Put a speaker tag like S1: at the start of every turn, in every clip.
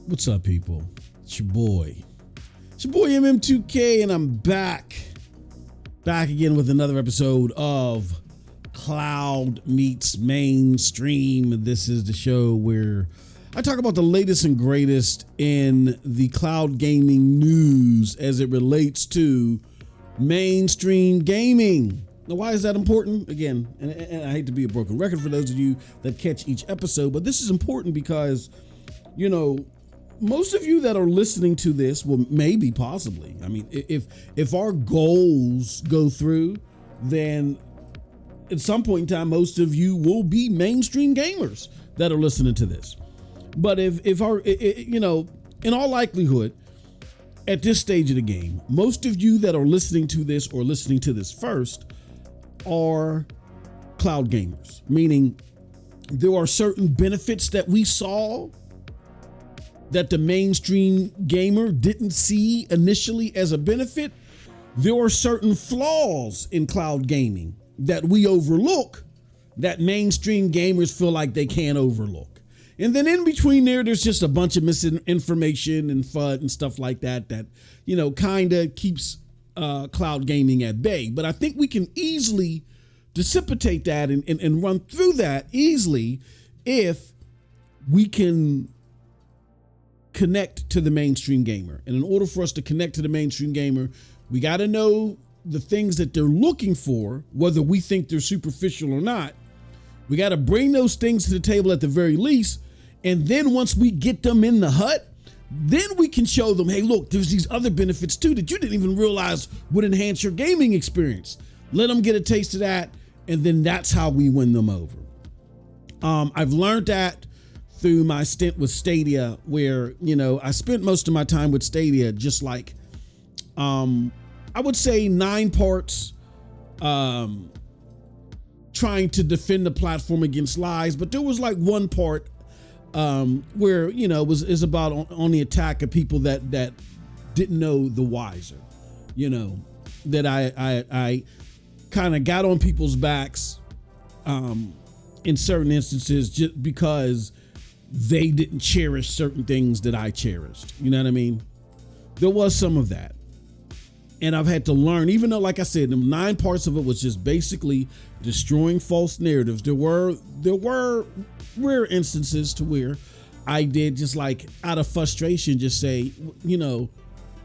S1: What's up, people? It's your boy. MM2K, and I'm back again with another episode of Cloud Meets Mainstream. This is the show where I talk about the latest and greatest in the cloud gaming news as it relates to mainstream gaming. Now, why is that important? Again, and I hate to be a broken record for those of you that catch each episode, but this is important because, you know, most of you that are listening to this, well, maybe, possibly, I mean, if our goals go through, then at some point in time, most of you will be mainstream gamers that are listening to this. But if our, you know, in all likelihood, at this stage of the game, most of you that are listening to this or listening to this first are cloud gamers, meaning there are certain benefits that we saw that the mainstream gamer didn't see initially as a benefit. There are certain flaws in cloud gaming that we overlook that mainstream gamers feel like they can't overlook. And then in between there's just a bunch of misinformation and FUD and stuff like that, you know, kind of keeps cloud gaming at bay. But I think we can easily dissipate that and run through that easily if we can connect to the mainstream gamer. And in order for us to connect to the mainstream gamer, we got to know the things that they're looking for, whether we think they're superficial or not. We got to bring those things to the table at the very least. And then once we get them in the hut, then we can show them, hey, look, there's these other benefits too that you didn't even realize would enhance your gaming experience. Let them get a taste of that. And then that's how we win them over. I've learned that through my stint with Stadia, where, you know, I spent most of my time with Stadia, just like, I would say 9 parts, trying to defend the platform against lies. But there was like 1 part, where, you know, is about on the attack of people that didn't know the wiser, you know, that I kind of got on people's backs, in certain instances, just because they didn't cherish certain things that I cherished. You know what I mean? There was some of that. And I've had to learn, even though, like I said, the 9 parts of it was just basically destroying false narratives. There were rare instances to where I did just like out of frustration, just say, you know,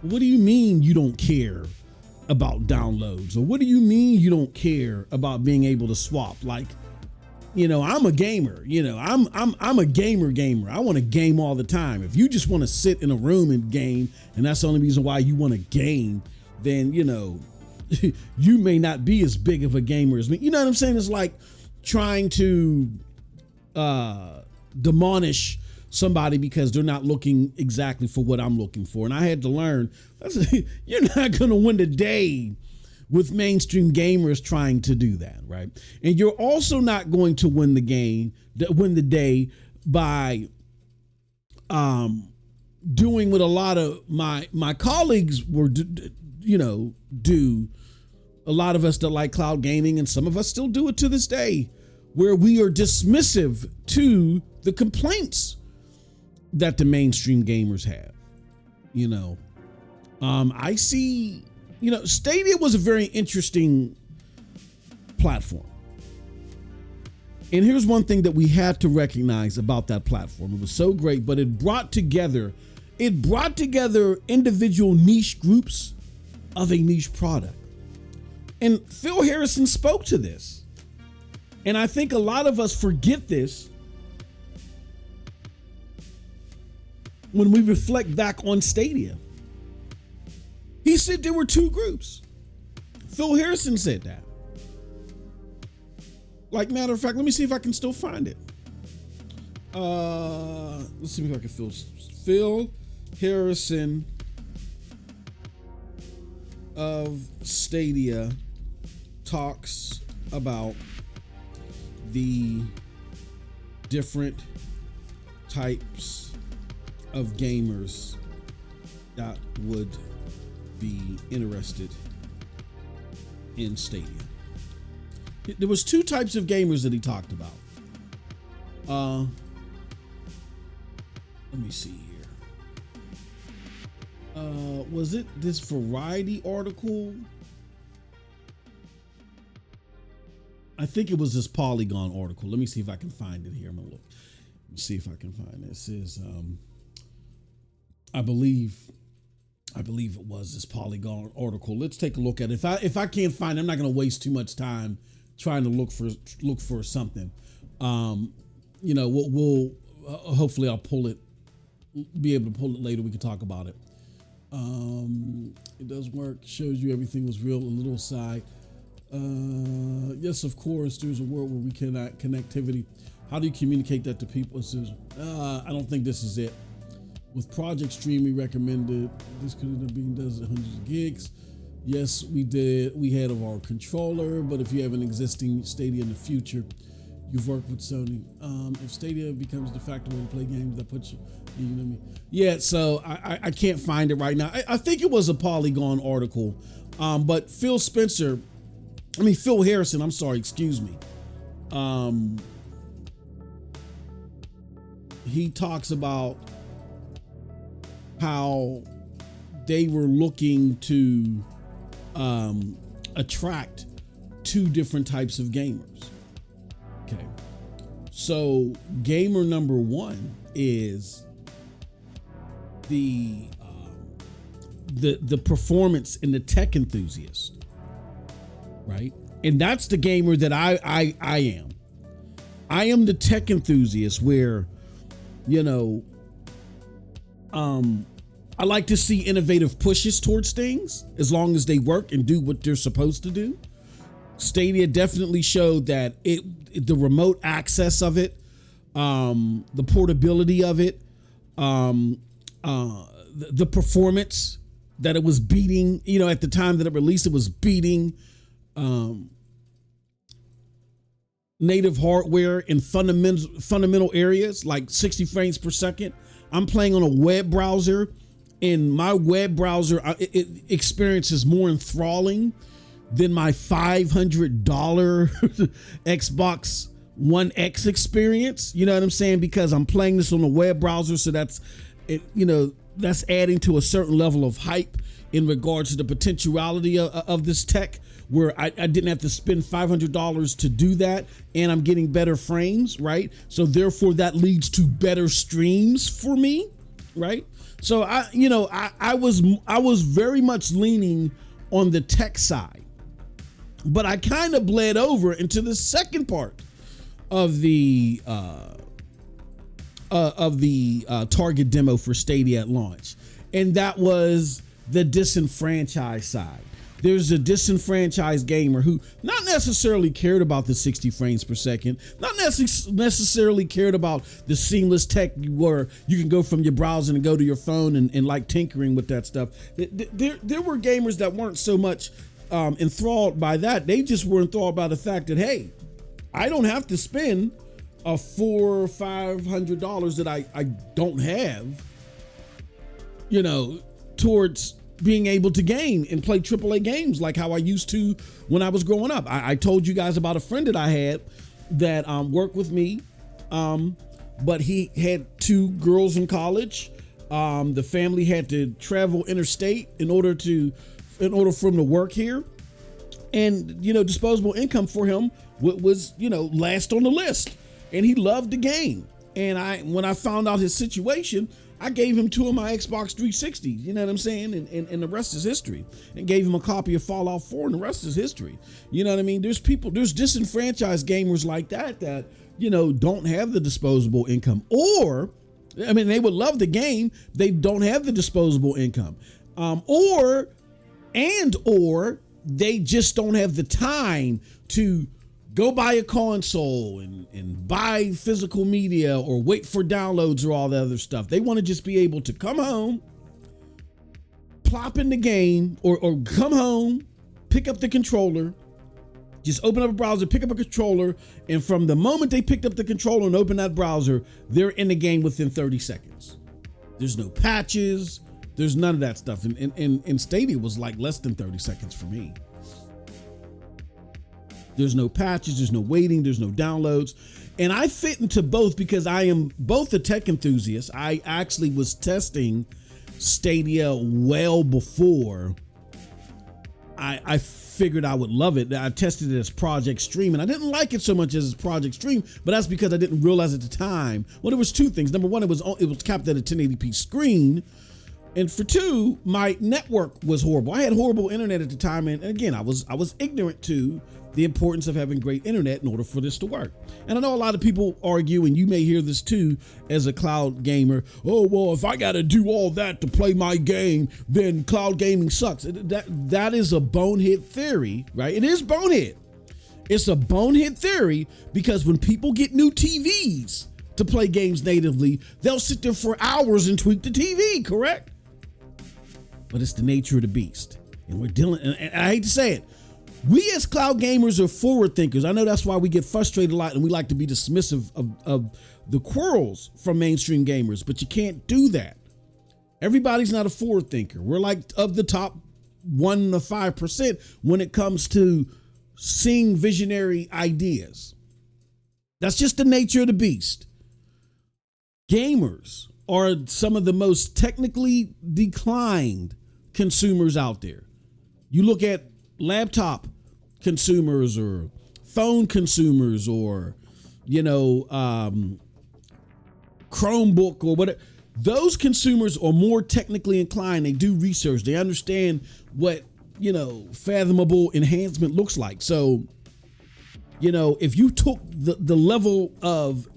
S1: what do you mean you don't care about downloads? Or what do you mean you don't care about being able to swap? Like, you know, I'm a gamer, you know, I'm a gamer. I want to game all the time. If you just want to sit in a room and game, and that's the only reason why you want to game, then, you know, you may not be as big of a gamer as me. You know what I'm saying? It's like trying to demolish somebody because they're not looking exactly for what I'm looking for. And I had to learn, you're not going to win the day with mainstream gamers trying to do that, right? And you're also not going to win the day by doing what a lot of my colleagues were, you know, do. A lot of us that like cloud gaming, and some of us still do it to this day, where we are dismissive to the complaints that the mainstream gamers have. You know, I see, you know, Stadia was a very interesting platform. And here's one thing that we had to recognize about that platform. It was so great, but it brought together individual niche groups of a niche product. And Phil Harrison spoke to this. And I think a lot of us forget this when we reflect back on Stadia. He said there were 2 groups. Phil Harrison said that. Like, matter of fact, let me see if I can still find it. Let's see if I can Phil Harrison of Stadia talks about the different types of gamers that would be interested in Stadia. There was 2 types of gamers that he talked about. Let me see here. Was it this Variety article? I think it was this Polygon article. Let me see if I can find it here. I'm gonna look. Let's see if I can find it. This is I believe it was this Polygon article. Let's take a look at it. If I can't find it, I'm not gonna waste too much time trying to look for something. You know, we'll hopefully I'll be able to pull it later. We can talk about it. It does work. Shows you everything was real. A little aside. Yes, of course. There's a world where we cannot connectivity. How do you communicate that to people? It says, I don't think this is it. With Project Stream, we recommended this could have been does hundreds of gigs. Yes, we did. We had of our controller, but if you have an existing Stadia in the future, you've worked with Sony. If Stadia becomes de facto way to play games, that puts you know what I mean? Yeah, so I can't find it right now. I think it was a Polygon article, but Phil Harrison, I'm sorry, excuse me. He talks about how they were looking to attract two different types of gamers. Okay. So gamer number one is the performance and the tech enthusiast, right? And that's the gamer that I am. I am the tech enthusiast where, you know, I like to see innovative pushes towards things as long as they work and do what they're supposed to do. Stadia definitely showed that the remote access of it, the portability of it, the performance that it was beating, you know, at the time that it released, it was beating native hardware in fundamental areas like 60 frames per second. I'm playing on a web browser, and my web browser it experience is more enthralling than my $500 Xbox One X experience. You know what I'm saying? Because I'm playing this on a web browser, so that's it. You know, that's adding to a certain level of hype in regards to the potentiality of this tech, where I didn't have to spend $500 to do that, and I'm getting better frames, right? So therefore that leads to better streams for me, right? So I was very much leaning on the tech side, but I kind of bled over into the second part of the target demo for Stadia at launch, and that was the disenfranchised side. There's a disenfranchised gamer who not necessarily cared about the 60 frames per second, not necessarily cared about the seamless tech where you can go from your browser and go to your phone and like tinkering with that stuff. There were gamers that weren't so much enthralled by that. They just were enthralled by the fact that, hey, I don't have to spend a $400 or $500 that I don't have, you know, towards being able to game and play AAA games like how I used to when I was growing up. I told you guys about a friend that I had that worked with me, but he had two girls in college. The family had to travel interstate in order for him to work here, and you know, disposable income for him was, you know, last on the list, and he loved the game. And when I found out his situation, I gave him two of my Xbox 360s, you know what I'm saying? And the rest is history. And gave him a copy of Fallout 4, and the rest is history. You know what I mean? There's disenfranchised gamers like that, you know, don't have the disposable income. Or, I mean, they would love the game, they don't have the disposable income. Or they just don't have the time to go buy a console and buy physical media or wait for downloads or all the other stuff. They want to just be able to come home, plop in the game, or come home, pick up the controller, just open up a browser, pick up a controller, and from the moment they picked up the controller and open that browser, they're in the game within 30 seconds. There's no patches, there's none of that stuff. And Stadia was like less than 30 seconds for me. There's no patches, there's no waiting, there's no downloads. And I fit into both because I am both a tech enthusiast. I actually was testing Stadia well before I figured I would love it. I tested it as Project Stream, and I didn't like it so much as Project Stream, but that's because I didn't realize at the time. Well, there was two things. Number one, it was capped at a 1080p screen, and for two, my network was horrible. I had horrible internet at the time, and again, I was ignorant to the importance of having great internet in order for this to work. And I know a lot of people argue, and you may hear this too as a cloud gamer, oh, well, if I got to do all that to play my game, then cloud gaming sucks. That is a bonehead theory, right? It is bonehead. It's a bonehead theory because when people get new TVs to play games natively, they'll sit there for hours and tweak the TV, correct? But it's the nature of the beast. And we're dealing, and I hate to say it, we as cloud gamers are forward thinkers. I know that's why we get frustrated a lot and we like to be dismissive of the quarrels from mainstream gamers, but you can't do that. Everybody's not a forward thinker. We're like of the top 1 to 5% when it comes to seeing visionary ideas. That's just the nature of the beast. Gamers are some of the most technically declined consumers out there. You look at laptop consumers or phone consumers or, Chromebook or whatever. Those consumers are more technically inclined. They do research. They understand what, fathomable enhancement looks like. So, if you took the level of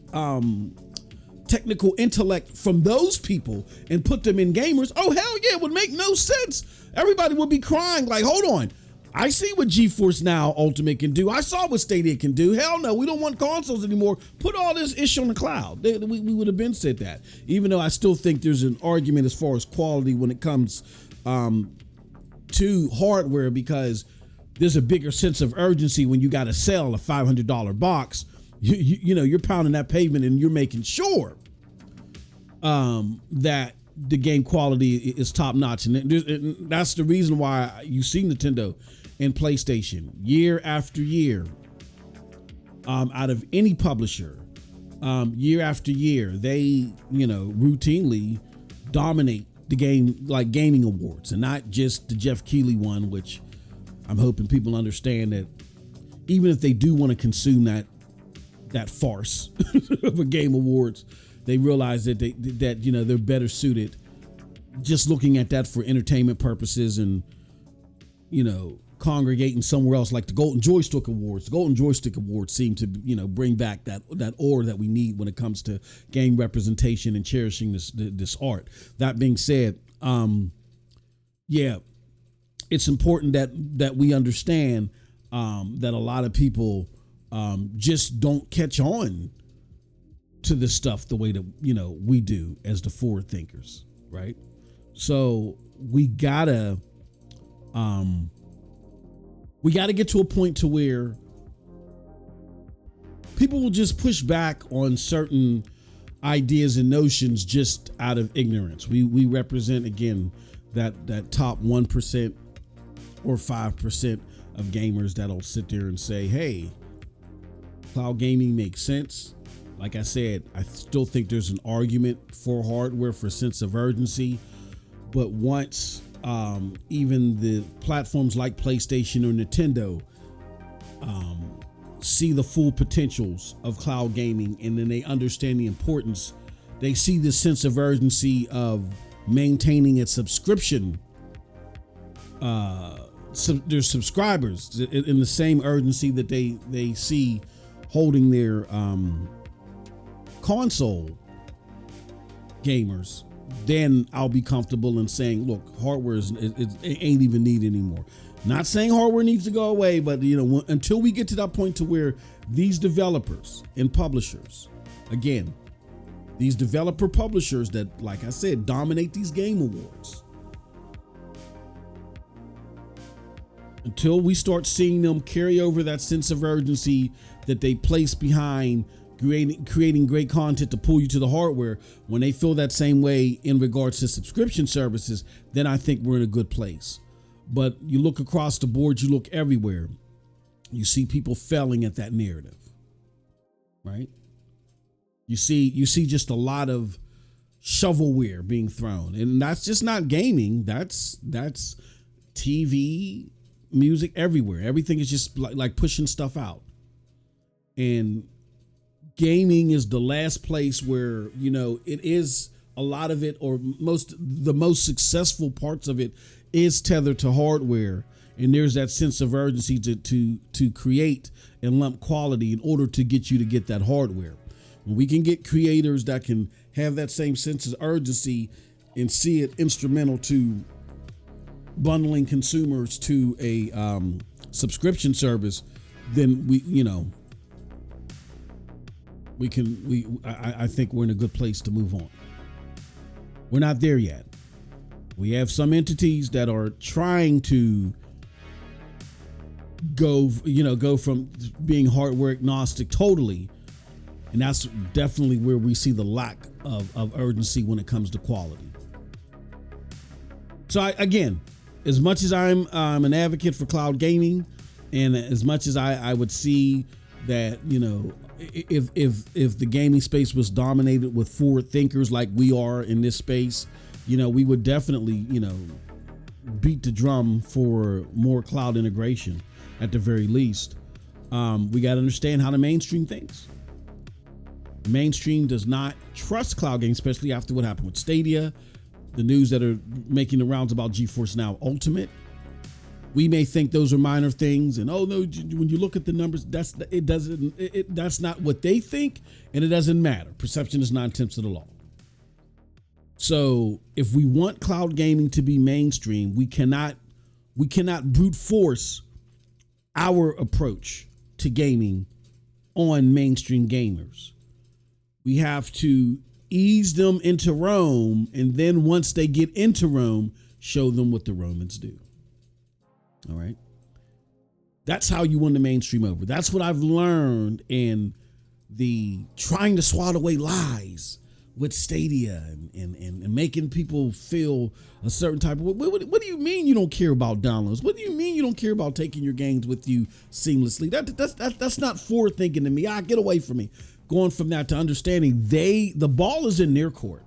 S1: technical intellect from those people and put them in gamers, oh, hell yeah, it would make no sense. Everybody would be crying like, hold on. I see what GeForce Now Ultimate can do. I saw what Stadia can do. Hell no, we don't want consoles anymore. Put all this issue on the cloud. We would have been said that. Even though I still think there's an argument as far as quality when it comes to hardware, because there's a bigger sense of urgency when you got to sell a $500 box. You're pounding that pavement and you're making sure that the game quality is top notch. And that's the reason why you see Nintendo and PlayStation year after year, out of any publisher, year after year, they, routinely dominate the game, like gaming awards, and not just the Jeff Keighley one, which I'm hoping people understand that even if they do want to consume that farce of a game awards, they realize that they're better suited just looking at that for entertainment purposes and, congregating somewhere else like the Golden Joystick Awards. The Golden Joystick Awards seem to, bring back that aura that we need when it comes to game representation and cherishing this art. That being said, it's important that we understand that a lot of people just don't catch on to this stuff the way that, we do as the forward thinkers, right? So we gotta get to a point to where people will just push back on certain ideas and notions just out of ignorance. We represent, again, that top 1% or 5% of gamers that'll sit there and say, hey, cloud gaming makes sense. Like I said, I still think there's an argument for hardware for sense of urgency. But once even the platforms like PlayStation or Nintendo see the full potentials of cloud gaming, and then they understand the importance, they see the sense of urgency of maintaining its subscription, their subscribers in the same urgency that they see holding their console gamers, then I'll be comfortable in saying, look, hardware it ain't even needed anymore. Not saying hardware needs to go away, but until we get to that point to where these developers and publishers, again, these developer publishers that, like I said, dominate these game awards, until we start seeing them carry over that sense of urgency that they place behind creating great content to pull you to the hardware, when they feel that same way in regards to subscription services, then I think we're in a good place. But you look across the board, you look everywhere, you see people failing at that narrative, right? You see just a lot of shovelware being thrown. And that's just not gaming. That's TV, music, everywhere. Everything is just like pushing stuff out. And gaming is the last place where, you know, it is a lot of it, or the most successful parts of it is tethered to hardware. And there's that sense of urgency to create and lump quality in order to get you to get that hardware. When we can get creators that can have that same sense of urgency and see it instrumental to bundling consumers to a subscription service, then I think we're in a good place to move on. We're not there yet. We have some entities that are trying to go from being hardware agnostic totally. And that's definitely where we see the lack of urgency when it comes to quality. So again, as much as I'm an advocate for cloud gaming, and as much as I would see that, you know, if the gaming space was dominated with forward thinkers like we are in this space, you know, we would definitely, you know, beat the drum for more cloud integration at the very least. We got to understand how the mainstream thinks. The mainstream does not trust cloud gaming, especially after what happened with Stadia, the news that are making the rounds about GeForce Now Ultimate. We may think those are minor things, and oh no, when you look at the numbers, that's not what they think, and it doesn't matter. Perception is 9/10 of the law. So if we want cloud gaming to be mainstream, we cannot brute force our approach to gaming on mainstream gamers. We have to ease them into Rome, and then once they get into Rome, show them what the Romans do. All right. That's how you win the mainstream over. That's what I've learned in the trying to swat away lies with Stadia and making people feel a certain type of way. What do you mean you don't care about downloads? What do you mean you don't care about taking your games with you seamlessly? That's not forward thinking to me. Get away from me. Going from that to understanding the ball is in their court.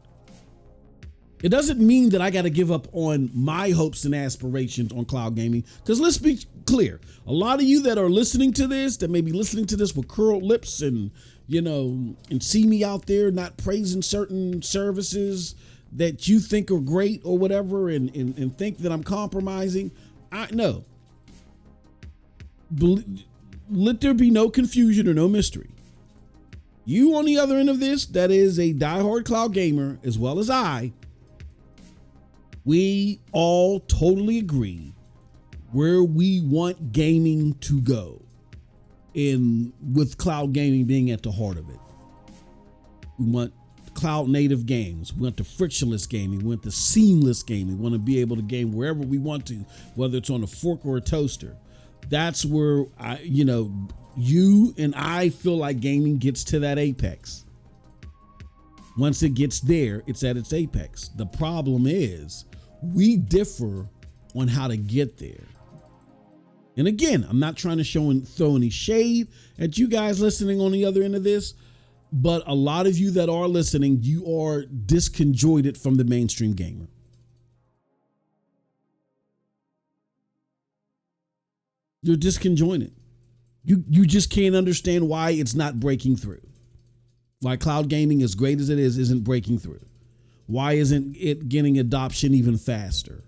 S1: It doesn't mean that I got to give up on my hopes and aspirations on cloud gaming. Because let's be clear, a lot of you that are listening to this, that may be listening to this with curled lips and, you know, and see me out there not praising certain services that you think are great or whatever, and think that I'm compromising. No. Let there be no confusion or no mystery. You on the other end of this, that is a diehard cloud gamer, as well as I, we all totally agree where we want gaming to go, with cloud gaming being at the heart of it. We want cloud native games. We want the frictionless gaming. We want the seamless gaming. We want to be able to game wherever we want to, whether it's on a fork or a toaster. That's where you and I feel like gaming gets to that apex. Once it gets there, it's at its apex. The problem is we differ on how to get there. And again, I'm not trying to throw any shade at you guys listening on the other end of this, but a lot of you that are listening, you are disconjointed from the mainstream gamer. You're disconjointed. You just can't understand why it's not breaking through. Why cloud gaming, as great as it is, isn't breaking through. Why isn't it getting adoption even faster?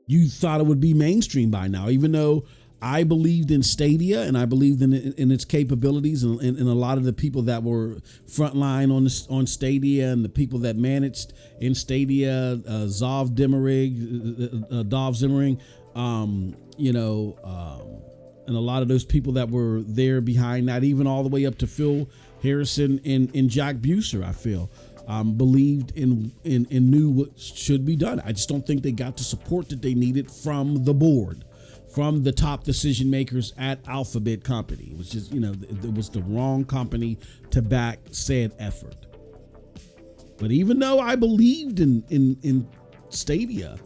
S1: You thought it would be mainstream by now, even though I believed in Stadia and I believed in its capabilities and a lot of the people that were frontline on Stadia and the people that managed in Stadia, Dov Zimmering, and a lot of those people that were there behind that, even all the way up to Phil Harrison and Jack Buser, I feel, believed in knew what should be done. I just don't think they got the support that they needed from the board, from the top decision makers at Alphabet Company. It was just, it was the wrong company to back said effort. But even though I believed in Stadia,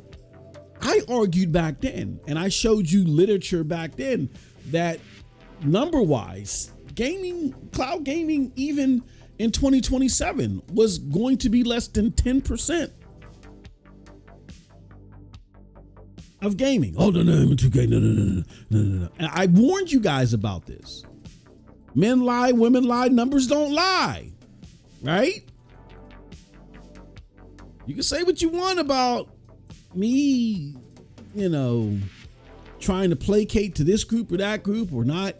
S1: I argued back then, and I showed you literature back then that number-wise, cloud gaming, even in 2027 was going to be less than 10% of gaming. Oh, no, 2K, no. And I warned you guys about this. Men lie, women lie, numbers don't lie, right? You can say what you want about me, trying to placate to this group or that group, or not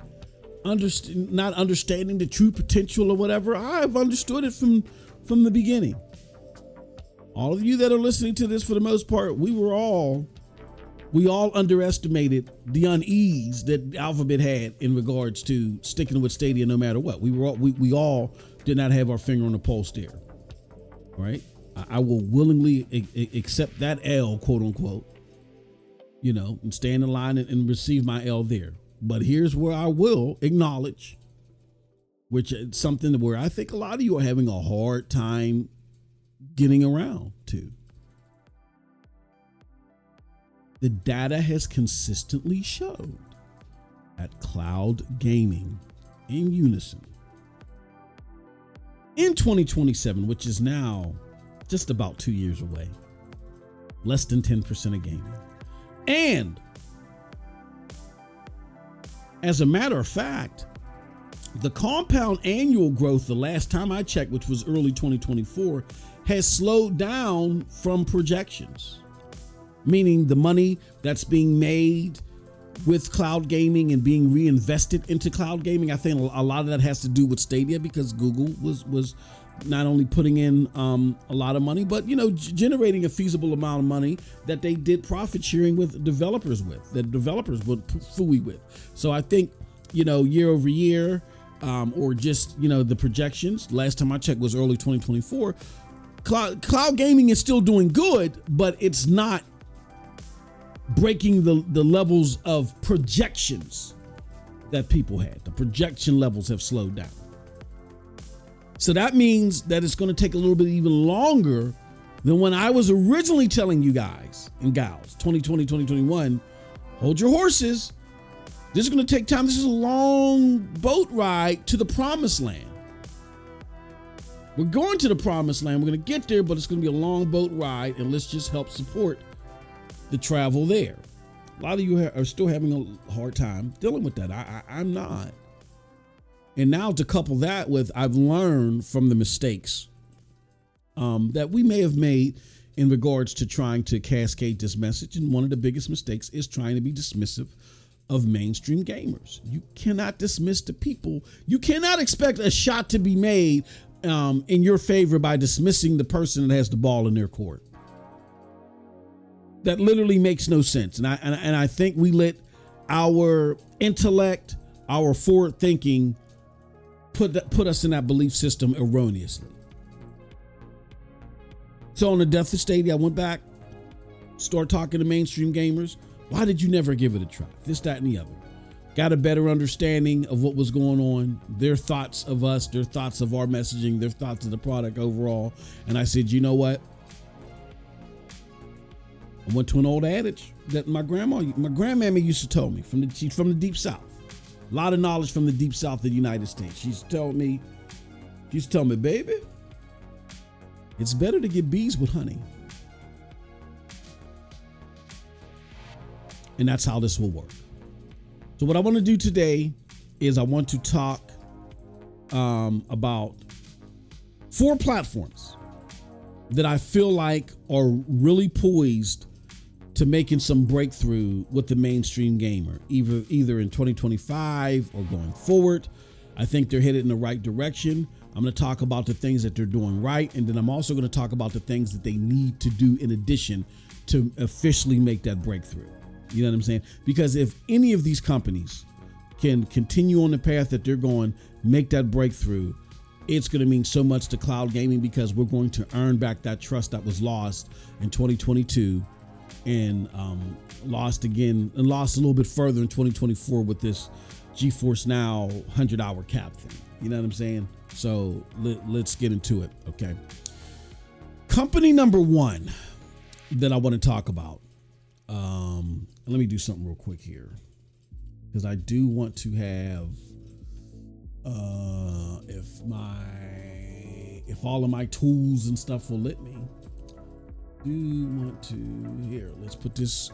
S1: understanding the true potential or whatever. I've understood it from the beginning. All of you that are listening to this, for the most part, we all underestimated the unease that Alphabet had in regards to sticking with Stadia no matter what. We all did not have our finger on the pulse there. All right. I will willingly accept that L, quote unquote, and stand in line and receive my L there. But here's where I will acknowledge, which is something where I think a lot of you are having a hard time getting around to. The data has consistently showed that cloud gaming in unison in 2027, which is now just about 2 years away, less than 10% of gaming. And as a matter of fact, the compound annual growth, the last time I checked, which was early 2024, has slowed down from projections. Meaning the money that's being made with cloud gaming and being reinvested into cloud gaming. I think a lot of that has to do with Stadia, because Google was not only putting in a lot of money, but generating a feasible amount of money that they did profit sharing with developers that developers would fooey with. So I think year over year, or just the projections, last time I checked was early 2024. Cloud gaming is still doing good, but it's not breaking the levels of projections that people had. The projection levels have slowed down. So that means that it's going to take a little bit even longer than when I was originally telling you guys and gals, 2020, 2021, hold your horses. This is going to take time. This is a long boat ride to the promised land. We're going to the promised land. We're going to get there, but it's going to be a long boat ride, and let's just help support the travel there. A lot of you are still having a hard time dealing with that. I'm not. And now to couple that with, I've learned from the mistakes that we may have made in regards to trying to cascade this message. And one of the biggest mistakes is trying to be dismissive of mainstream gamers. You cannot dismiss the people. You cannot expect a shot to be made in your favor by dismissing the person that has the ball in their court. That literally makes no sense. And I think we let our intellect, our forward thinking, put us in that belief system erroneously. So on the death of Stadia, I went back, started talking to mainstream gamers. Why did you never give it a try? This, that, and the other. Got a better understanding of what was going on, their thoughts of us, their thoughts of our messaging, their thoughts of the product overall. And I said, you know what? I went to an old adage that my grandmammy used to tell me from the deep South. A lot of knowledge from the deep South of the United States. She used to tell me, baby, it's better to get bees with honey. And that's how this will work. So what I want to do today is I want to talk about 4 platforms that I feel like are really poised to making some breakthrough with the mainstream gamer, either in 2025 or going forward. I think they're headed in the right direction. I'm going to talk about the things that they're doing right, and then I'm also going to talk about the things that they need to do in addition to officially make that breakthrough. You know what I'm saying? Because if any of these companies can continue on the path that they're going, make that breakthrough, it's going to mean so much to cloud gaming, because we're going to earn back that trust that was lost in 2022 and lost again and lost a little bit further in 2024 with this GeForce Now 100-hour cap thing. You know what I'm saying? So let's get into it. Okay. Company number 1 that I want to talk about. Let me do something real quick here, because I do want to have if all of my tools and stuff will let me. Let's put this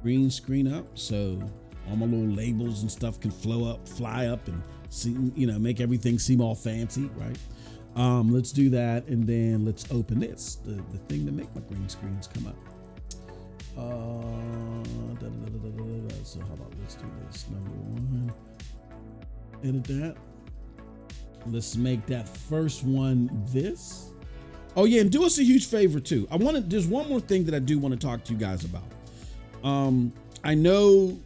S1: green screen up so all my little labels and stuff can fly up and see, make everything seem all fancy, right? Let's do that, and then let's open this, the thing to make my green screens come up. So how about let's do this, number one, edit that. Let's make that first one this. Oh yeah, and do us a huge favor too. There's one more thing that I do want to talk to you guys about. I know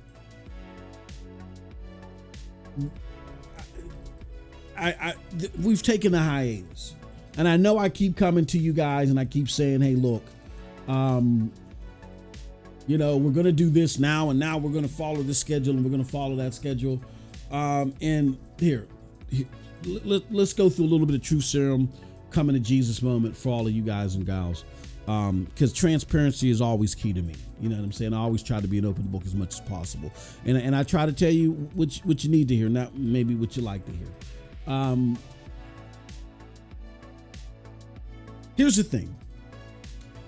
S1: we've taken a hiatus, and I know I keep coming to you guys and I keep saying, hey, look, we're going to do this now, and now we're going to follow this schedule, and we're going to follow that schedule. And here, let's go through a little bit of truth serum, coming to Jesus moment for all of you guys and gals. Because transparency is always key to me. You know what I'm saying? I always try to be an open book as much as possible. And I try to tell you what you need to hear, not maybe what you like to hear. Here's the thing.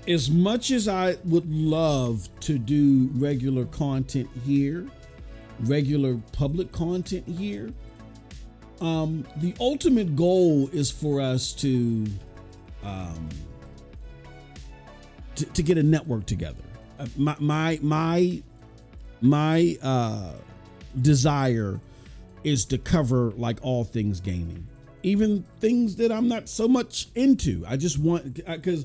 S1: As much as I would love to do regular content here, regular public content here, the ultimate goal is for us to get a network together. My desire is to cover like all things gaming, even things that I'm not so much into. I just want, because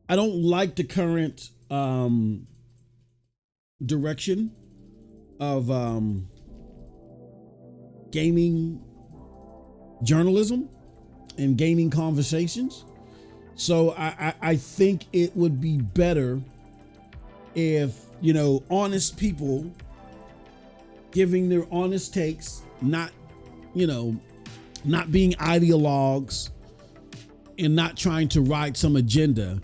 S1: I don't like the current direction of gaming journalism and gaming conversations. So I think it would be better if, honest people giving their honest takes, not being ideologues and not trying to ride some agenda,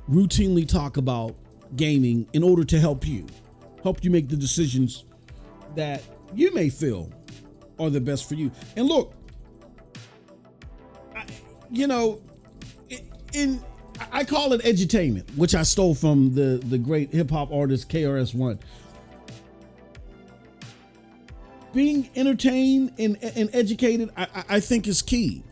S1: routinely talk about gaming in order to help you make the decisions that you may feel are the best for you. And look, I call it edutainment, which I stole from the great hip hop artist KRS-One. Being entertained and educated, I think is key.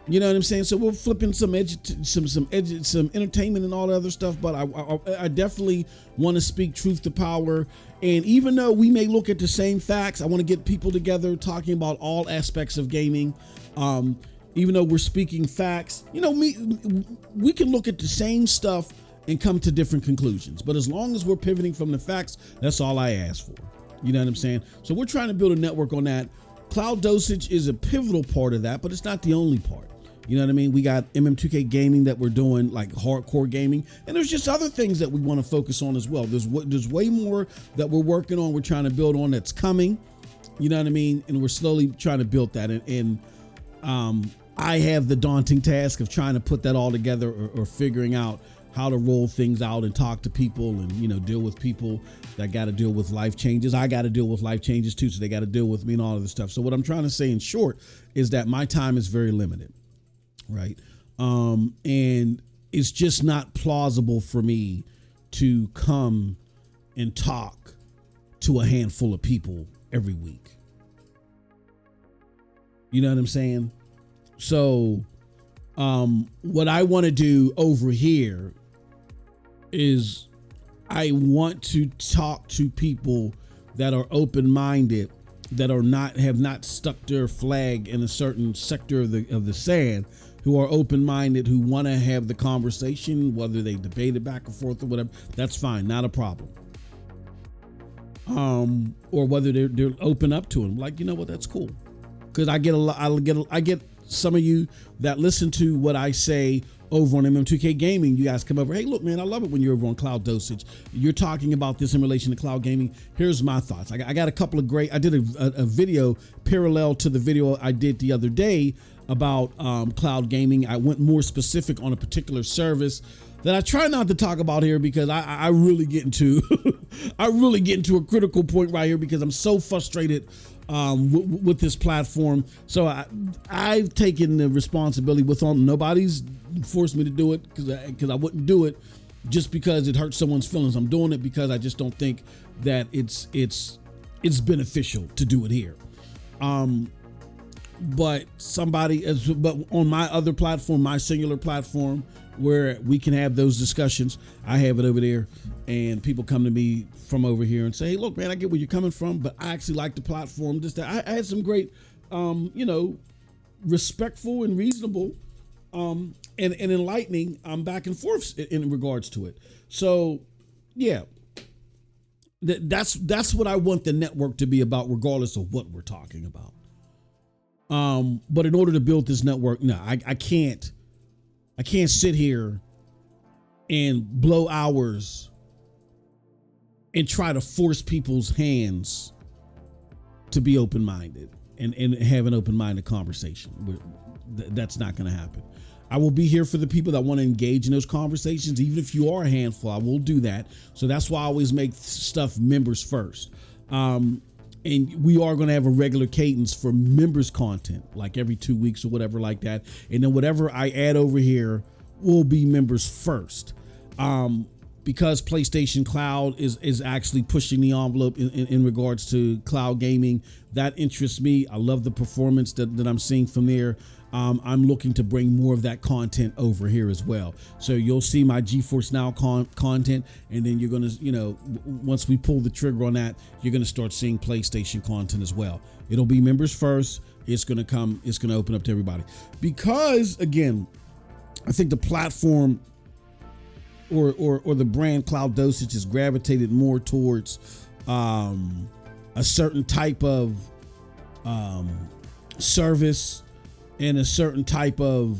S1: You know what I'm saying? So we're flipping some entertainment and all the other stuff, but I definitely want to speak truth to power. And even though we may look at the same facts, I want to get people together talking about all aspects of gaming. Even though we're speaking facts, we can look at the same stuff and come to different conclusions. But as long as we're pivoting from the facts, that's all I ask for. You know what I'm saying? So we're trying to build a network on that. Cloud Dosage is a pivotal part of that, but it's not the only part. You know what I mean? We got MM2K gaming that we're doing, like hardcore gaming, and there's just other things that we want to focus on as well. There's way more that we're working on. We're trying to build on that's coming. You know what I mean? And we're slowly trying to build that. And I have the daunting task of trying to put that all together, or figuring out how to roll things out and talk to people and, deal with people that got to deal with life changes. I got to deal with life changes too. So they got to deal with me and all of this stuff. So what I'm trying to say in short is that my time is very limited. Right. And it's just not plausible for me to come and talk to a handful of people every week. You know what I'm saying? So, what I want to do over here is I want to talk to people that are open-minded, that have not stuck their flag in a certain sector of the sand, who are open-minded, who want to have the conversation, whether they debate it back and forth or whatever. That's fine, not a problem. Or whether they're open up to them, like, that's cool. Because I get some of you that listen to what I say over on MM2K Gaming. You guys come over, hey, look, man, I love it when you're over on Cloud Dosage. You're talking about this in relation to cloud gaming. Here's my thoughts. I got a couple of I did a video parallel to the video I did the other day about cloud gaming. I went more specific on a particular service that I try not to talk about here because I really get into I really get into a critical point right here because I'm so frustrated with this platform. So I've taken the responsibility with on. Nobody's forced me to do it because I wouldn't do it just because it hurts someone's feelings. I'm doing it because I just don't think that it's beneficial to do it here. But on my other platform, my singular platform, where we can have those discussions, I have it over there, and people come to me from over here and say, hey, look, man, I get where you're coming from, but I actually like the platform. I had some great, respectful and reasonable, and enlightening back and forth in regards to it. So, yeah, that's what I want the network to be about, regardless of what we're talking about. But in order to build this network, no, I can't sit here and blow hours and try to force people's hands to be open-minded and have an open-minded conversation. That's not going to happen. I will be here for the people that want to engage in those conversations. Even if you are a handful, I will do that. So that's why I always make stuff members first. And we are going to have a regular cadence for members content, like every 2 weeks or whatever like that. And then whatever I add over here will be members first. Because PlayStation Cloud is actually pushing the envelope in regards to cloud gaming. That interests me. I love the performance that I'm seeing from there. I'm looking to bring more of that content over here as well. So you'll see my GeForce Now content, and then you're going to, once we pull the trigger on that, you're going to start seeing PlayStation content as well. It'll be members first. It's going to open up to everybody. Because, again, I think the platform or the brand Cloud Dosage has gravitated more towards a certain type of service and a certain type of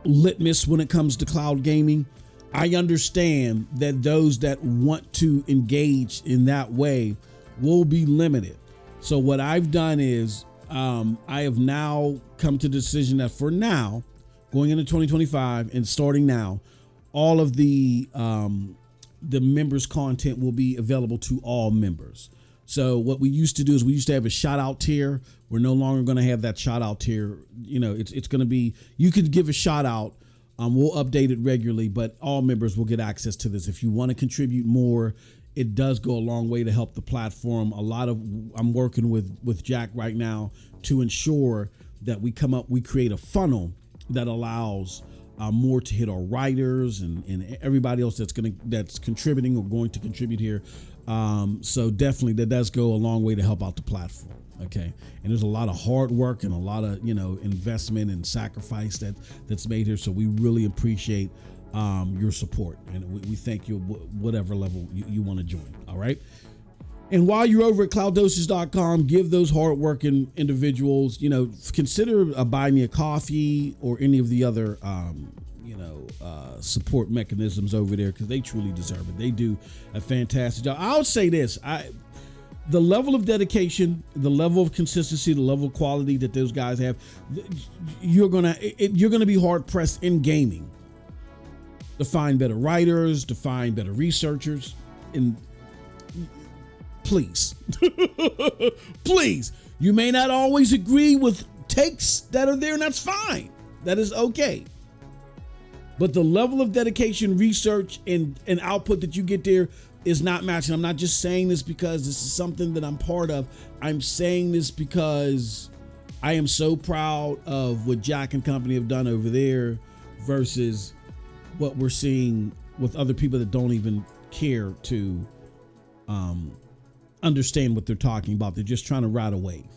S1: litmus when it comes to cloud gaming. I understand that those that want to engage in that way will be limited. So what I've done is I have now come to the decision that for now, going into 2025 and starting now, all of the members content will be available to all members. So what we used to do is we used to have a shout out tier. We're no longer going to have that shout out tier. It's going to be, you could give a shout out. We'll update it regularly, but all members will get access to this. If you want to contribute more, it does go a long way to help the platform. I'm working with Jack right now to ensure that we create a funnel that allows more to hit our writers and everybody else that's contributing or going to contribute here. So definitely that does go a long way to help out the platform. Okay. And there's a lot of hard work and a lot of, investment and sacrifice that's made here. So we really appreciate your support, and we thank you whatever level you want to join. All right. And while you're over at CloudDosage.com, give those hardworking individuals, consider buy me a coffee or any of the other, support mechanisms over there, because they truly deserve it. They do a fantastic job. I'll say this: the level of dedication, the level of consistency, the level of quality that those guys have, you're gonna be hard pressed in gaming to find better writers, to find better researchers, and please, please, you may not always agree with takes that are there, and that's fine. That is okay. But the level of dedication, research, and output that you get there is not matching. I'm not just saying this because this is something that I'm part of. I'm saying this because I am so proud of what Jack and company have done over there versus what we're seeing with other people that don't even care to understand what they're talking about. They're just trying to ride a wave.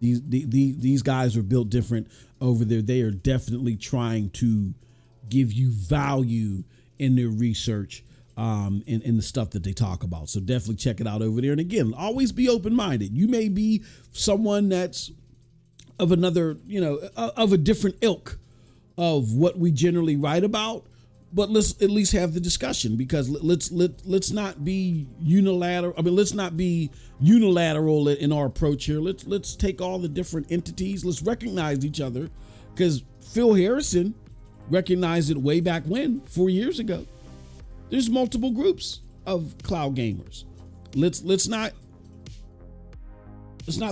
S1: These guys are built different over there. They are definitely trying to give you value in their research in the stuff that they talk about. So definitely check it out over there. And again, always be open-minded. You may be someone that's of another, of a different ilk of what we generally write about, but let's at least have the discussion, because let's not be unilateral. Let's not be unilateral in our approach here. Let's take all the different entities. Let's recognize each other, because Phil Harrison recognized it way back when, 4 years ago. There's multiple groups of cloud gamers. Let's not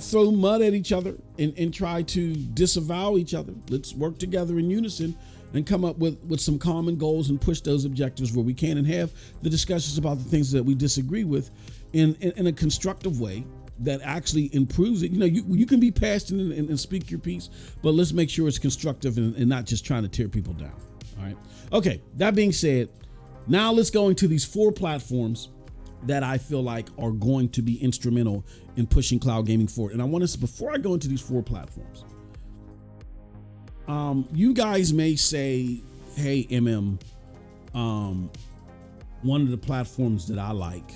S1: throw mud at each other and try to disavow each other. Let's work together in unison and come up with some common goals and push those objectives where we can, and have the discussions about the things that we disagree with in a constructive way that actually improves it. You can be passionate and speak your piece, but let's make sure it's constructive and not just trying to tear people down. All right. Okay. That being said, now let's go into these 4 platforms that I feel like are going to be instrumental in pushing cloud gaming forward. And I want to, before I go into these 4 platforms, you guys may say, hey, one of the platforms that I like,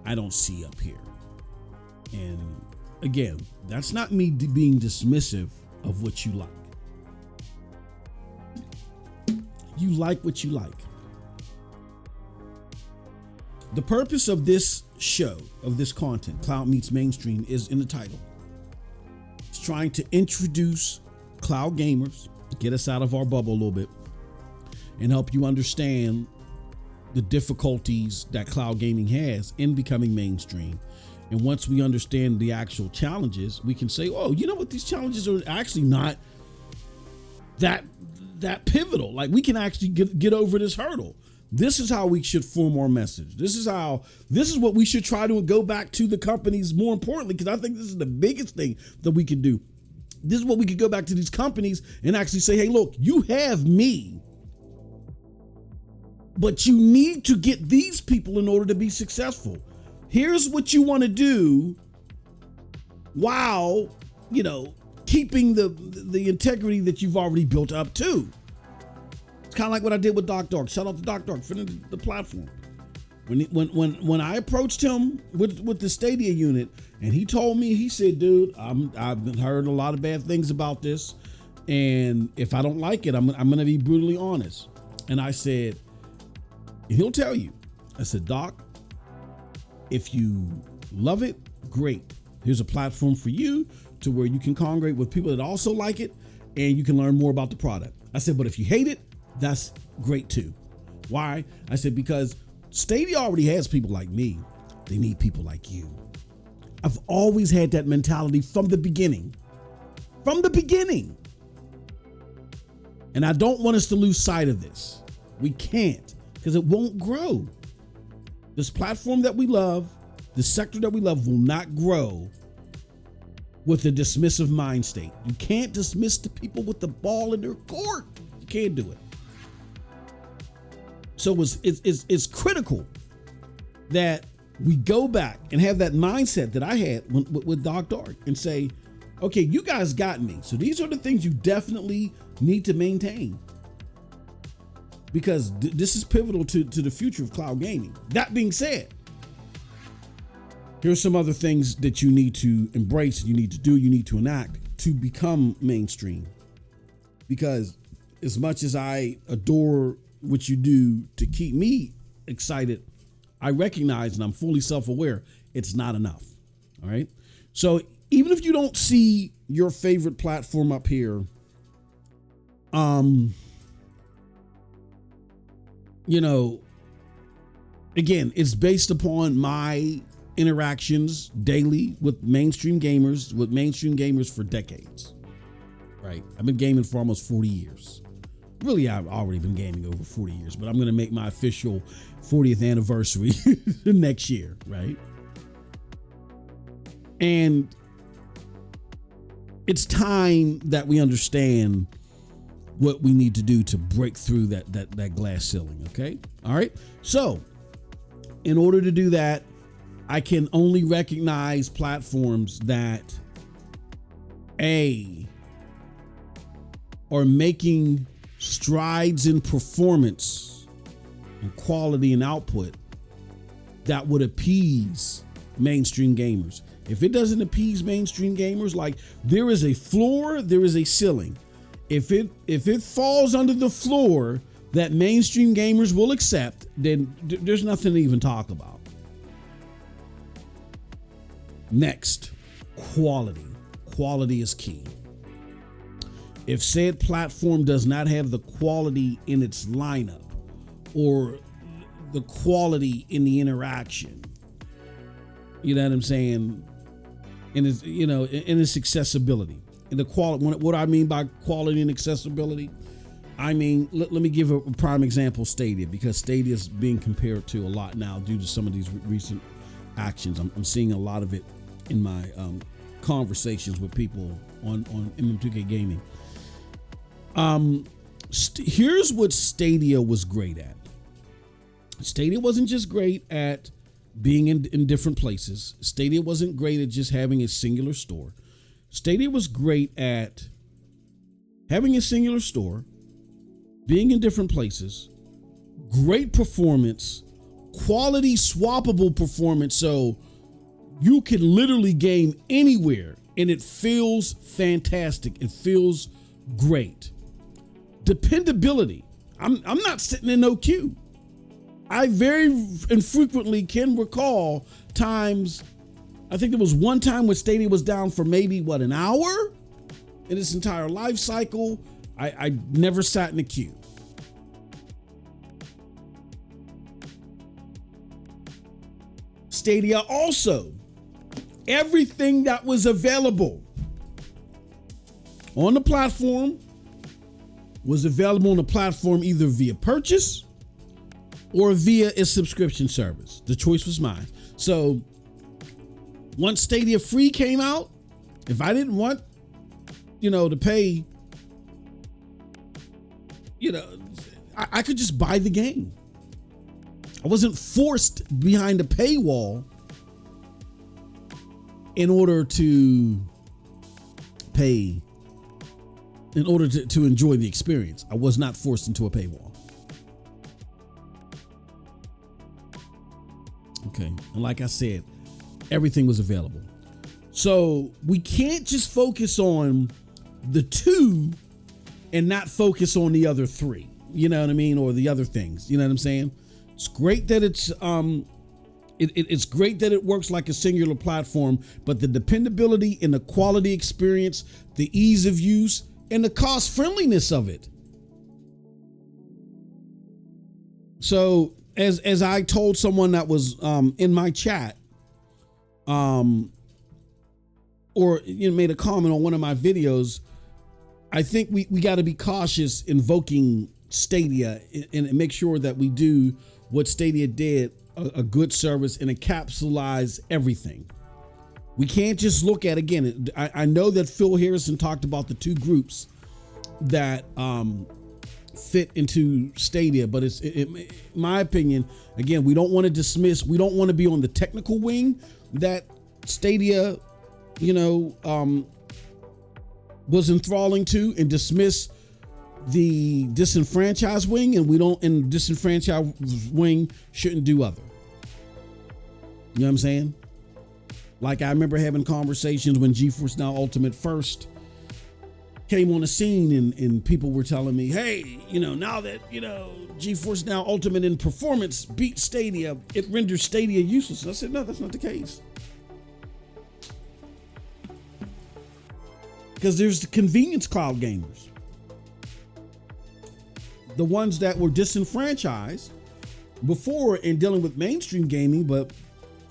S1: I don't see up here. And again, that's not me being dismissive of what you like. You like what you like. The purpose of this show, of this content, Cloud Meets Mainstream, is in the title. It's trying to introduce cloud gamers, get us out of our bubble a little bit, and help you understand the difficulties that cloud gaming has in becoming mainstream. And once we understand the actual challenges, we can say, oh, you know what? These challenges are actually not that pivotal. Like, we can actually get over this hurdle. This is how we should form our message. This is what we should try to go back to the companies, more importantly, because I think this is the biggest thing that we can do. This is what we could go back to these companies and actually say, hey, look, you have me, but you need to get these people in order to be successful. Here's what you want to do while, keeping the integrity that you've already built up to. It's kind of like what I did with Doc Dark. Shout out to Doc Dark for the platform. When I approached him with the Stadia unit, and he told me, he said, dude, I've heard a lot of bad things about this, and if I don't like it, I'm going to be brutally honest. And I said, and he'll tell you, I said, Doc, if you love it, great. Here's a platform for you to where you can congregate with people that also like it, and you can learn more about the product. I said, but if you hate it, that's great too. Why? I said, because Stadia already has people like me. They need people like you. I've always had that mentality from the beginning. And I don't want us to lose sight of this. We can't, because it won't grow. This platform that we love, the sector that we love, will not grow with a dismissive mind state. You can't dismiss the people with the ball in their court. You can't do it. So it's critical that we go back and have that mindset that I had with Doc Dark and say, okay, you guys got me. So these are the things you definitely need to maintain, because this is pivotal to the future of cloud gaming. That being said, here's some other things that you need to embrace, you need to do, you need to enact to become mainstream. Because as much as I adore what you do to keep me excited, I recognize, and I'm fully self-aware, it's not enough. All right. So even if you don't see your favorite platform up here, again, it's based upon my interactions daily with mainstream gamers for decades, right? I've been gaming for almost 40 years. Really, I've already been gaming over 40 years, but I'm going to make my official 40th anniversary next year, right? And it's time that we understand what we need to do to break through that glass ceiling, okay? All right? So, in order to do that, I can only recognize platforms that, A, are making strides in performance and quality and output that would appease mainstream gamers. If it doesn't appease mainstream gamers, like, there is a floor, there is a ceiling. If it falls under the floor that mainstream gamers will accept, then there's nothing to even talk about. Next, quality. Quality is key. If said platform does not have the quality in its lineup, or the quality in the interaction. You know what I'm saying? And it's, you know, and its accessibility. And the quality, what I mean by quality and accessibility, I mean, let me give a prime example, Stadia, because Stadia is being compared to a lot now due to some of these recent actions. I'm seeing a lot of it in my conversations with people on MM2K Gaming. Here's what Stadia was great at. Stadia wasn't just great at being in different places. Stadia wasn't great at just having a singular store. Stadia was great at having a singular store, being in different places, great performance, quality swappable performance, so you can literally game anywhere and it feels fantastic. It feels great. Dependability. I'm not sitting in no queue. I very infrequently can recall times. I think there was one time when Stadia was down for maybe an hour in its entire life cycle. I never sat in a queue. Stadia also, everything that was available on the platform was available on the platform either via purchase or via a subscription service. The choice was mine. So once Stadia Free came out, if I didn't want, to pay, I could just buy the game. I wasn't forced behind a paywall in order to pay, in order to enjoy the experience. I was not forced into a paywall. Okay. And like I said, everything was available. So we can't just focus on the two and not focus on the other three, you know what I mean? Or the other things, you know what I'm saying? It's great that it's great that it works like a singular platform, but the dependability and the quality experience, the ease of use, and the cost friendliness of it. So as I told someone that was in my chat, or made a comment on one of my videos, I think we got to be cautious invoking Stadia and make sure that we do what Stadia did, a good service, and encapsulize everything. We can't just look at, again, I know that Phil Harrison talked about the two groups that fit into Stadia, but in my opinion, again, we don't want to dismiss, we don't want to be on the technical wing that Stadia, was enthralling to and dismiss the disenfranchised wing, and the disenfranchised wing shouldn't do other. You know what I'm saying? Like, I remember having conversations when GeForce Now Ultimate first came on the scene, and people were telling me, hey, now that, GeForce Now Ultimate in performance beats Stadia, it renders Stadia useless. And I said, no, that's not the case. Because there's the convenience cloud gamers, the ones that were disenfranchised before in dealing with mainstream gaming, but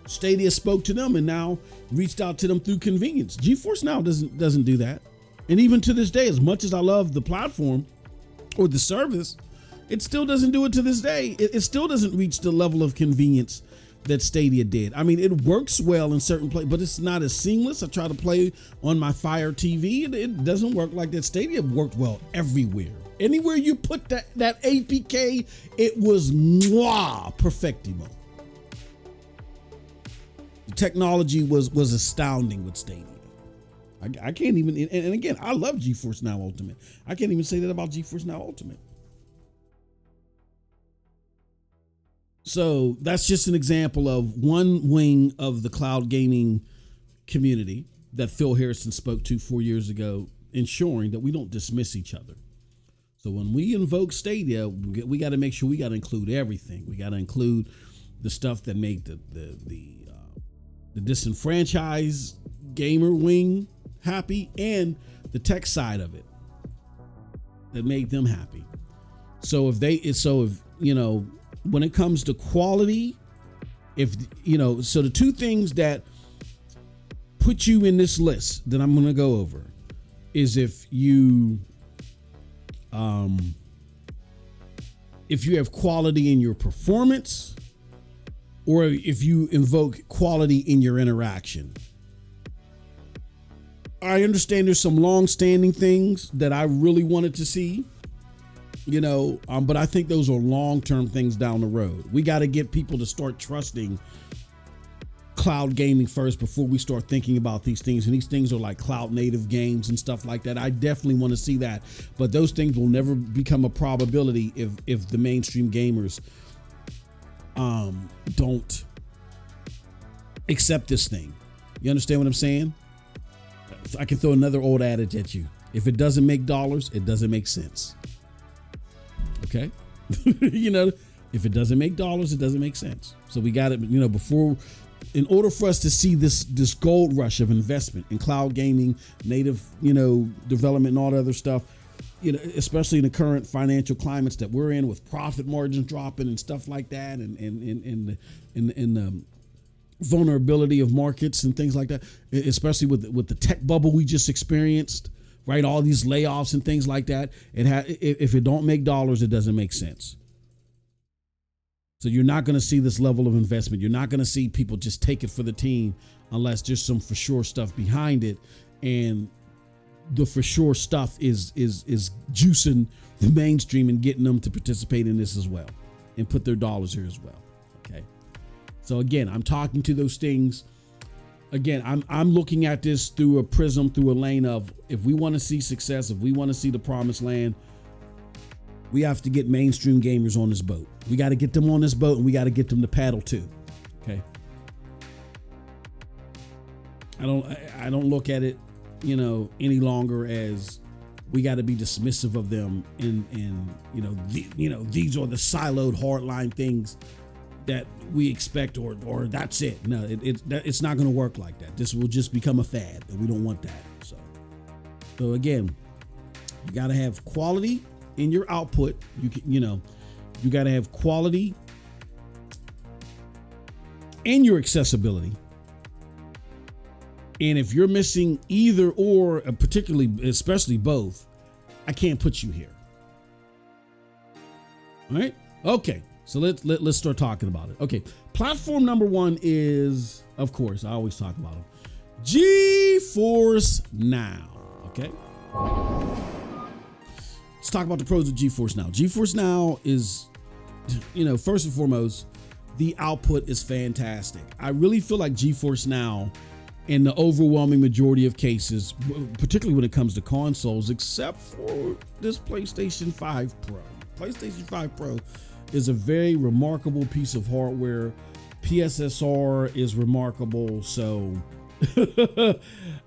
S1: Stadia spoke to them and now reached out to them through convenience. GeForce Now doesn't do that. And even to this day, as much as I love the platform or the service, it still doesn't do it to this day. It still doesn't reach the level of convenience that Stadia did. I mean, it works well in certain places, but it's not as seamless. I try to play on my Fire TV, and it doesn't work like that. Stadia worked well everywhere. Anywhere you put that APK, it was perfectimo. The technology was astounding with Stadia. I can't even, and again, I love GeForce Now Ultimate. I can't even say that about GeForce Now Ultimate. So that's just an example of one wing of the cloud gaming community that Phil Harrison spoke to 4 years ago, ensuring that we don't dismiss each other. So when we invoke Stadia, we got to make sure we got to include everything. We got to include the stuff that made the disenfranchised gamer wing happy, and the tech side of it that made them happy. So if when it comes to quality, if you know, so the two things that put you in this list that I'm going to go over is if you have quality in your performance, or if you invoke quality in your interaction. I understand there's some long-standing things that I really wanted to see, you know, but I think those are long-term things down the road. We got to get people to start trusting cloud gaming first before we start thinking about these things. And these things are like cloud native games and stuff like that. I definitely want to see that, but those things will never become a probability if the mainstream gamers don't accept this thing. You understand what I'm saying? I can throw another old adage at you. If it doesn't make dollars, it doesn't make sense. Okay? You know, if it doesn't make dollars, it doesn't make sense. So we got it, you know, in order for us to see this gold rush of investment in cloud gaming, native, you know, development and all that other stuff, you know, especially in the current financial climates that we're in with profit margins dropping and stuff like that, and the vulnerability of markets and things like that, especially with the tech bubble we just experienced, right? All these layoffs and things like that. If it don't make dollars, it doesn't make sense. So you're not going to see this level of investment. You're not going to see people just take it for the team unless there's some for sure stuff behind it. And the for sure stuff is juicing the mainstream and getting them to participate in this as well and put their dollars here as well. Okay. So again, I'm talking to those things. Again, I'm looking at this through a prism, through a lane of, if we want to see success, if we want to see the promised land, we have to get mainstream gamers on this boat. We got to get them on this boat, and we got to get them to paddle too. Okay. I don't look at it, you know, any longer as we got to be dismissive of them and you know, these are the siloed hardline things that we expect, or that's it. No, it's not going to work like that. This will just become a fad, and we don't want that. So again, you got to have quality in your output. You got to have quality in your accessibility. And if you're missing either or, especially both, I can't put you here. All right. Okay. So let's start talking about it. Okay. Platform number one is, of course, I always talk about them, GeForce Now. Okay. Let's talk about the pros of GeForce Now. GeForce Now is, you know, first and foremost, the output is fantastic. I really feel like GeForce Now, in the overwhelming majority of cases, particularly when it comes to consoles, except for this PlayStation 5 Pro. PlayStation 5 Pro is a very remarkable piece of hardware. PSSR is remarkable. So,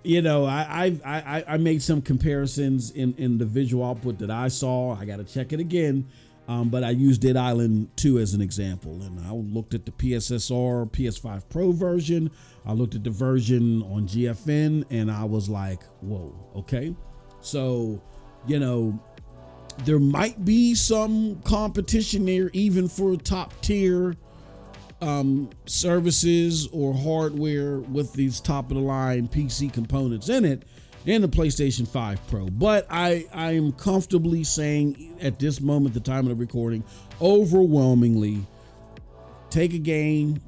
S1: you know, I made some comparisons in the visual output that I saw. I got to check it again. But I used Dead Island 2 as an example, and I looked at the PSSR PS5 Pro version. I looked at the version on GFN, and I was like, whoa, okay. So, you know, there might be some competition there, even for top tier services or hardware with these top of the line PC components in it, in the PlayStation 5 Pro. But I am comfortably saying at this moment, the time of the recording, overwhelmingly, take a game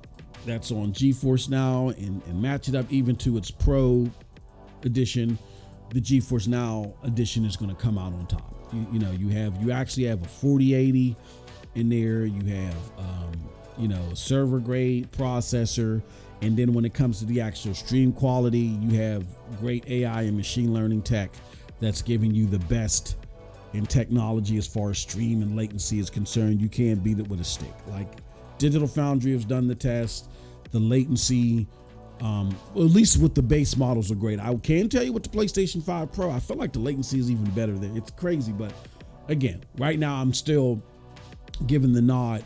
S1: that's on GeForce Now and match it up even to its Pro edition. The GeForce Now edition is going to come out on top. You actually have a 4080 in there. You have a server grade processor. And then when it comes to the actual stream quality, you have great AI and machine learning tech that's giving you the best in technology as far as stream and latency is concerned. You can't beat it with a stick. Like, Digital Foundry has done the test. The latency, at least with the base models, are great. I can tell you with the PlayStation 5 Pro, I feel like the latency is even better there. It's crazy, but again, right now I'm still giving the nod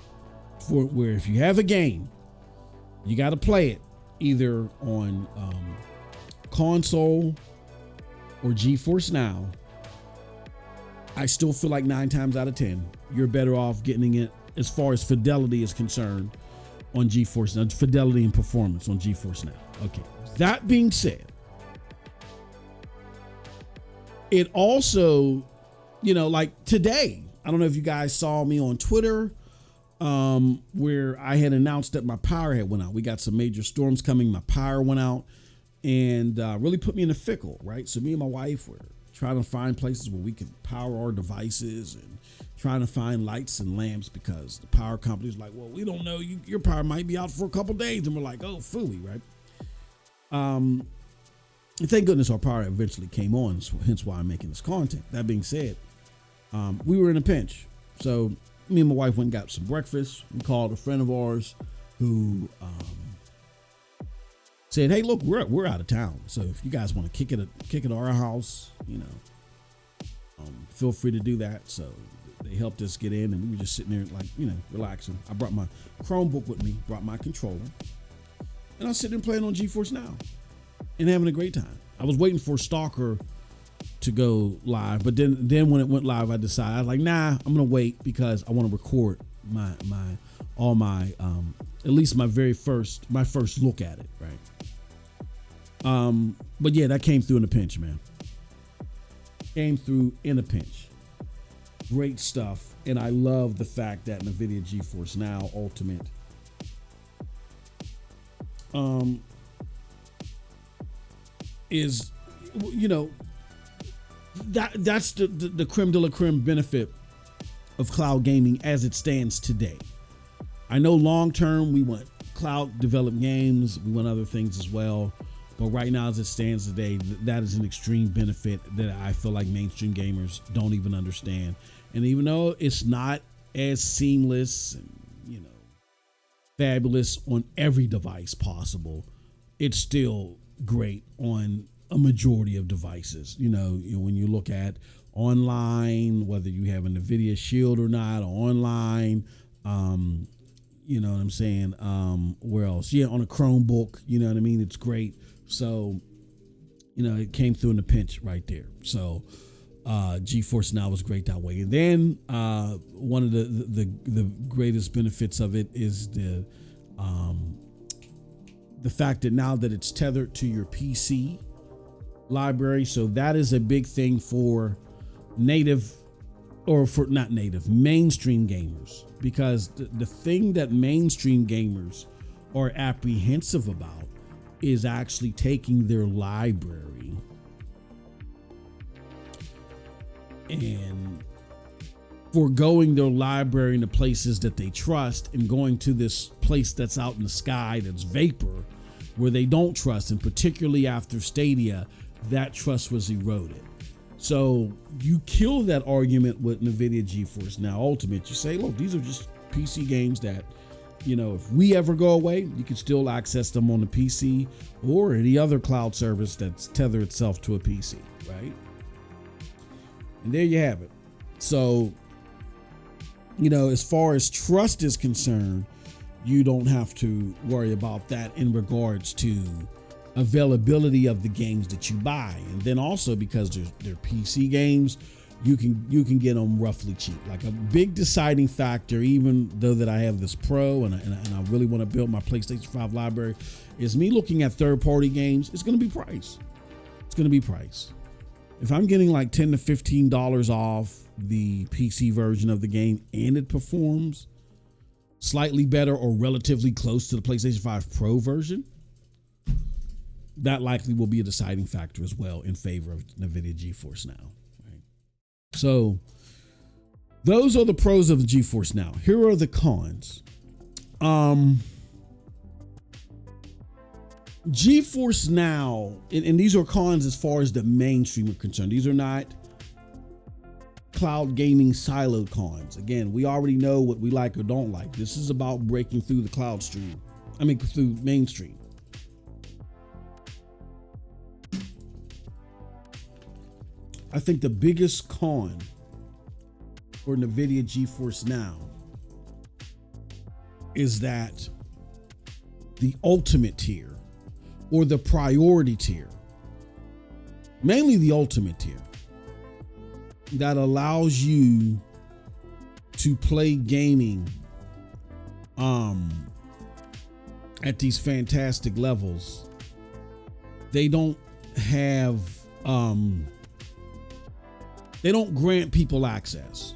S1: for where if you have a game, you got to play it either on console or GeForce Now. I still feel like 9 times out of 10, you're better off getting it as far as fidelity is concerned on GeForce Now, fidelity and performance on GeForce Now. Okay. That being said, it also, like today, I don't know if you guys saw me on Twitter, where I had announced that my power had went out. We got some major storms coming. My power went out and really put me in a pickle, right? So me and my wife were trying to find places where we can power our devices and trying to find lights and lamps because the power company's like, well, we don't know, your power might be out for a couple days. And we're like, oh, phooey, right? And thank goodness our power eventually came on, so hence why I'm making this content. That being said, we were in a pinch. So me and my wife went and got some breakfast. We called a friend of ours who said, hey, look, we're out of town. So if you guys want to kick it at our house, feel free to do that. So they helped us get in, and we were just sitting there like, relaxing. I brought my Chromebook with me, brought my controller, and I was sitting there playing on GeForce Now and having a great time. I was waiting for Stalker to go live, but then when it went live, I decided, I was like, nah, I'm gonna wait because I want to record my at least my first look at it, right? But yeah, that came through in a pinch, man. Came through in a pinch. Great stuff, and I love the fact that NVIDIA GeForce Now Ultimate is, that's the creme de la creme benefit of cloud gaming as it stands today. I know long term we want cloud developed games, we want other things as well, but right now as it stands today, that is an extreme benefit that I feel like mainstream gamers don't even understand. And even though it's not as seamless and fabulous on every device possible, it's still great on a majority of devices. When you look at online, whether you have an NVIDIA Shield or not, or online, you know what I'm saying? Where else? Yeah, on a Chromebook, you know what I mean? It's great. So, it came through in the pinch right there. So, GeForce Now was great that way. And then one of the greatest benefits of it is the fact that now that it's tethered to your PC library, so that is a big thing for mainstream gamers, because the thing that mainstream gamers are apprehensive about is actually taking their library and foregoing their library in the places that they trust and going to this place that's out in the sky that's vapor where they don't trust. And particularly after Stadia, that trust was eroded. So you kill that argument with NVIDIA GeForce Now Ultimate. You say, look, these are just PC games that, if we ever go away, you can still access them on the PC or any other cloud service that's tethered itself to a PC, right? And there you have it. So, as far as trust is concerned, you don't have to worry about that in regards to availability of the games that you buy. And then also because they're PC games, you can get them roughly cheap. Like a big deciding factor, even though that I have this Pro and I really want to build my PlayStation 5 library, is me looking at third-party games. It's going to be price. It's going to be price. If I'm getting like $10 to $15 off the PC version of the game and it performs slightly better or relatively close to the PlayStation 5 Pro version, that likely will be a deciding factor as well in favor of NVIDIA GeForce Now. Right? So those are the pros of the GeForce Now. Here are the cons. GeForce Now, and these are cons as far as the mainstream are concerned. These are not cloud gaming siloed cons. Again, we already know what we like or don't like. This is about breaking through the cloud stream. Through mainstream. I think the biggest con for NVIDIA GeForce Now is that the ultimate tier or the priority tier, mainly the ultimate tier, that allows you to play gaming at these fantastic levels, they don't have they don't grant people access,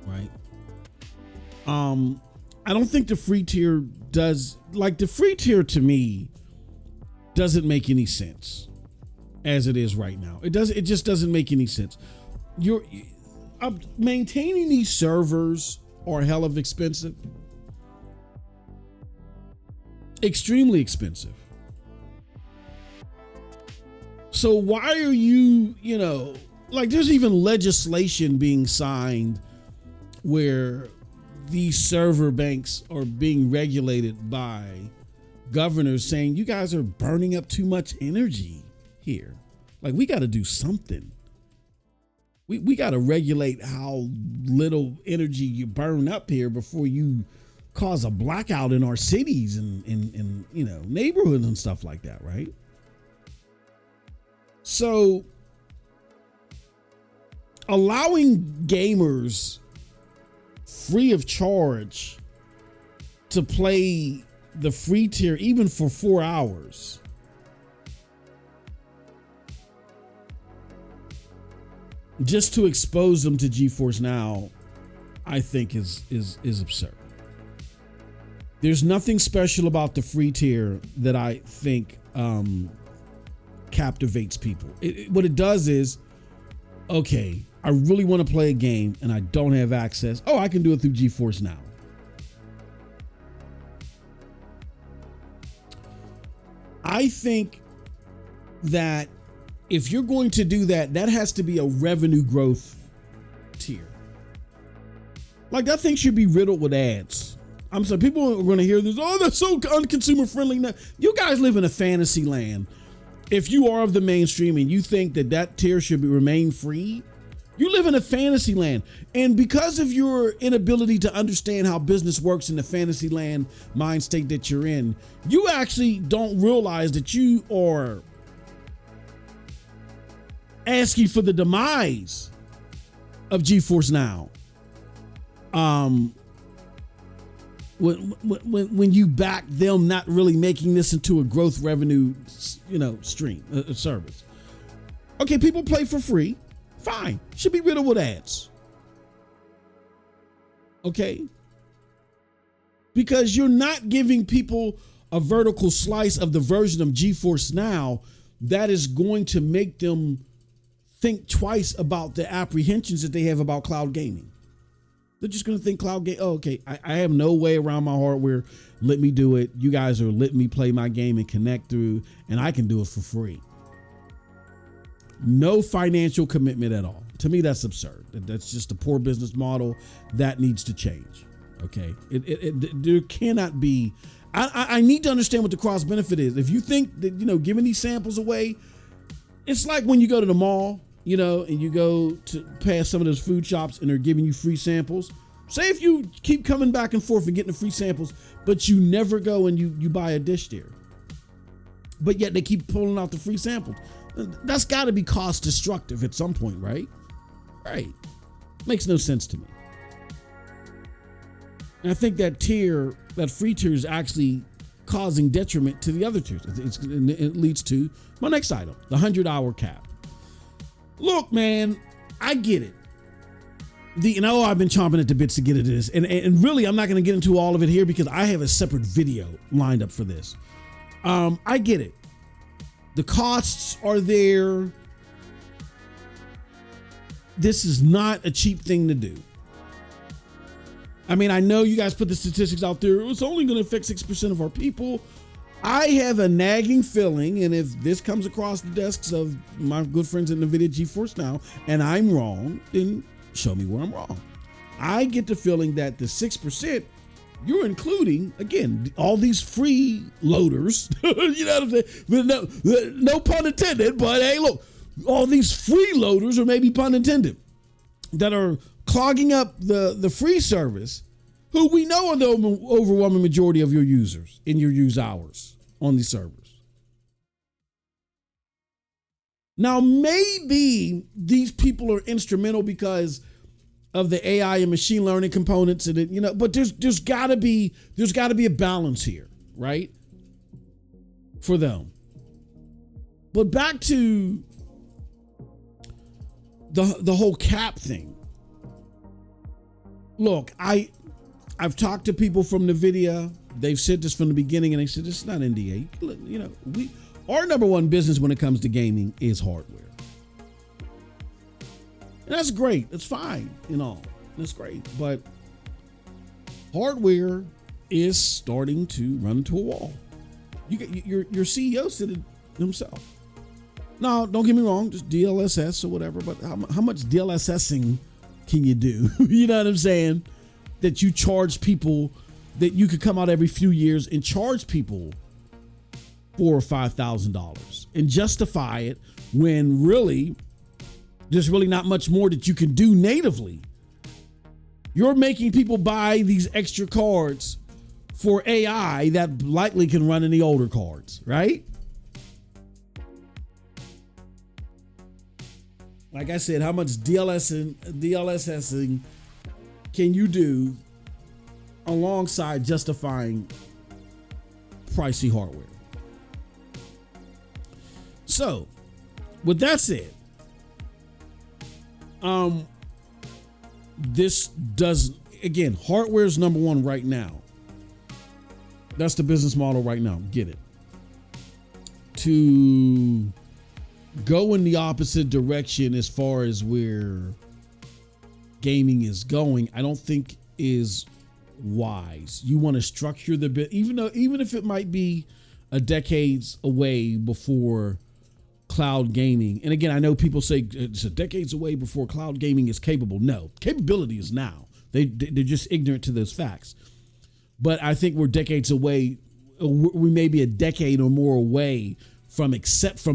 S1: right? I don't think the free tier does. Like, the free tier to me doesn't make any sense as it is right now. It just doesn't make any sense. You're maintaining these servers are hell of expensive, extremely expensive. So why are you, like, there's even legislation being signed where these server banks are being regulated by governors saying, you guys are burning up too much energy here. Like, we got to do something. We got to regulate how little energy you burn up here before you cause a blackout in our cities and neighborhoods and stuff like that, right? So allowing gamers free of charge to play the free tier even for 4 hours just to expose them to GeForce Now, I think is absurd. There's nothing special about the free tier that I think captivates people. What it does is, okay, I really want to play a game and I don't have access. Oh, I can do it through GeForce Now. I think that if you're going to do that, that has to be a revenue growth tier. Like, that thing should be riddled with ads. I'm sorry, people are going to hear this. Oh, that's so unconsumer friendly. Now, you guys live in a fantasy land. If you are of the mainstream and you think that that tier should remain free, you live in a fantasy land. And because of your inability to understand how business works in the fantasy land mind state that you're in, you actually don't realize that you are asking for the demise of GeForce Now. When you back them not really making this into a growth revenue, stream, service. Okay, people play for free. Fine. Should be riddled with ads. Okay? Because you're not giving people a vertical slice of the version of GeForce Now that is going to make them think twice about the apprehensions that they have about cloud gaming. They're just going to think cloud game. Oh, okay, I have no way around my hardware. Let me do it. You guys are letting me play my game and connect through, and I can do it for free. No financial commitment at all. To me, that's absurd. That's just a poor business model that needs to change. Okay, there cannot be. I need to understand what the cross benefit is. If you think that giving these samples away, it's like when you go to the mall. And you go to past some of those food shops and they're giving you free samples. Say if you keep coming back and forth and getting the free samples, but you never go and you buy a dish there. But yet they keep pulling out the free samples. That's got to be cost destructive at some point, right? Right. Makes no sense to me. And I think that free tier is actually causing detriment to the other tiers. It leads to my next item, the 100-hour cap. Look, man, I get it. I've been chomping at the bits to get into this. And really, I'm not going to get into all of it here because I have a separate video lined up for this. I get it. The costs are there. This is not a cheap thing to do. I mean, I know you guys put the statistics out there. It's only going to affect 6% of our people. I have a nagging feeling, and if this comes across the desks of my good friends at NVIDIA GeForce Now, and I'm wrong, then show me where I'm wrong. I get the feeling that the 6%, you're including, again, all these free loaders, no pun intended, but hey, look, all these freeloaders, or maybe pun intended, that are clogging up the free service, who we know are the overwhelming majority of your users in your use hours on these servers. Now, maybe these people are instrumental because of the AI and machine learning components in it, but there's gotta be a balance here, right? For them. But back to the whole cap thing. Look, I've talked to people from NVIDIA. They've said this from the beginning, and they said it's not NDA. Our number one business when it comes to gaming is hardware. And that's great. That's fine, That's great. But hardware is starting to run into a wall. You get your CEO said it himself. Now, don't get me wrong, just DLSS or whatever, but how much DLSSing can you do? You know what I'm saying? That you charge people, that you could come out every few years and charge people $4,000 or $5,000 and justify it when really there's really not much more that you can do natively. You're making people buy these extra cards for AI that likely can run in the older cards, right? Like I said, how much DLSSing can you do alongside justifying pricey hardware? So, with that said, this does, again, hardware is number one right now. That's the business model right now. Get it. To go in the opposite direction as far as where gaming is going, I don't think is wise. You want to structure the bit, even if it might be a decades away before cloud gaming. And again, I know people say it's a decades away before cloud gaming is capable. No, capability is now. They're just ignorant to those facts. But I think we're decades away. We may be a decade or more away from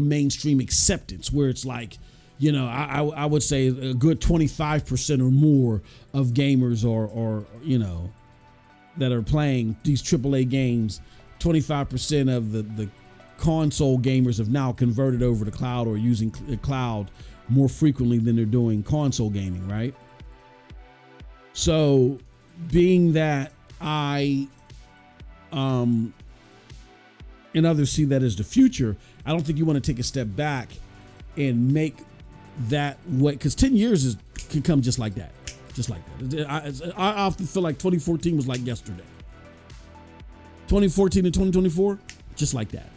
S1: mainstream acceptance, where it's like, I would say a good 25% or more of gamers are that are playing these AAA games. 25% of the console gamers have now converted over to cloud or using cloud more frequently than they're doing console gaming, right? So being that I and others see that as the future, I don't think you want to take a step back and make that way, because 10 years can come just like that. I often feel like 2014 was like yesterday. 2014 and 2024, just like that.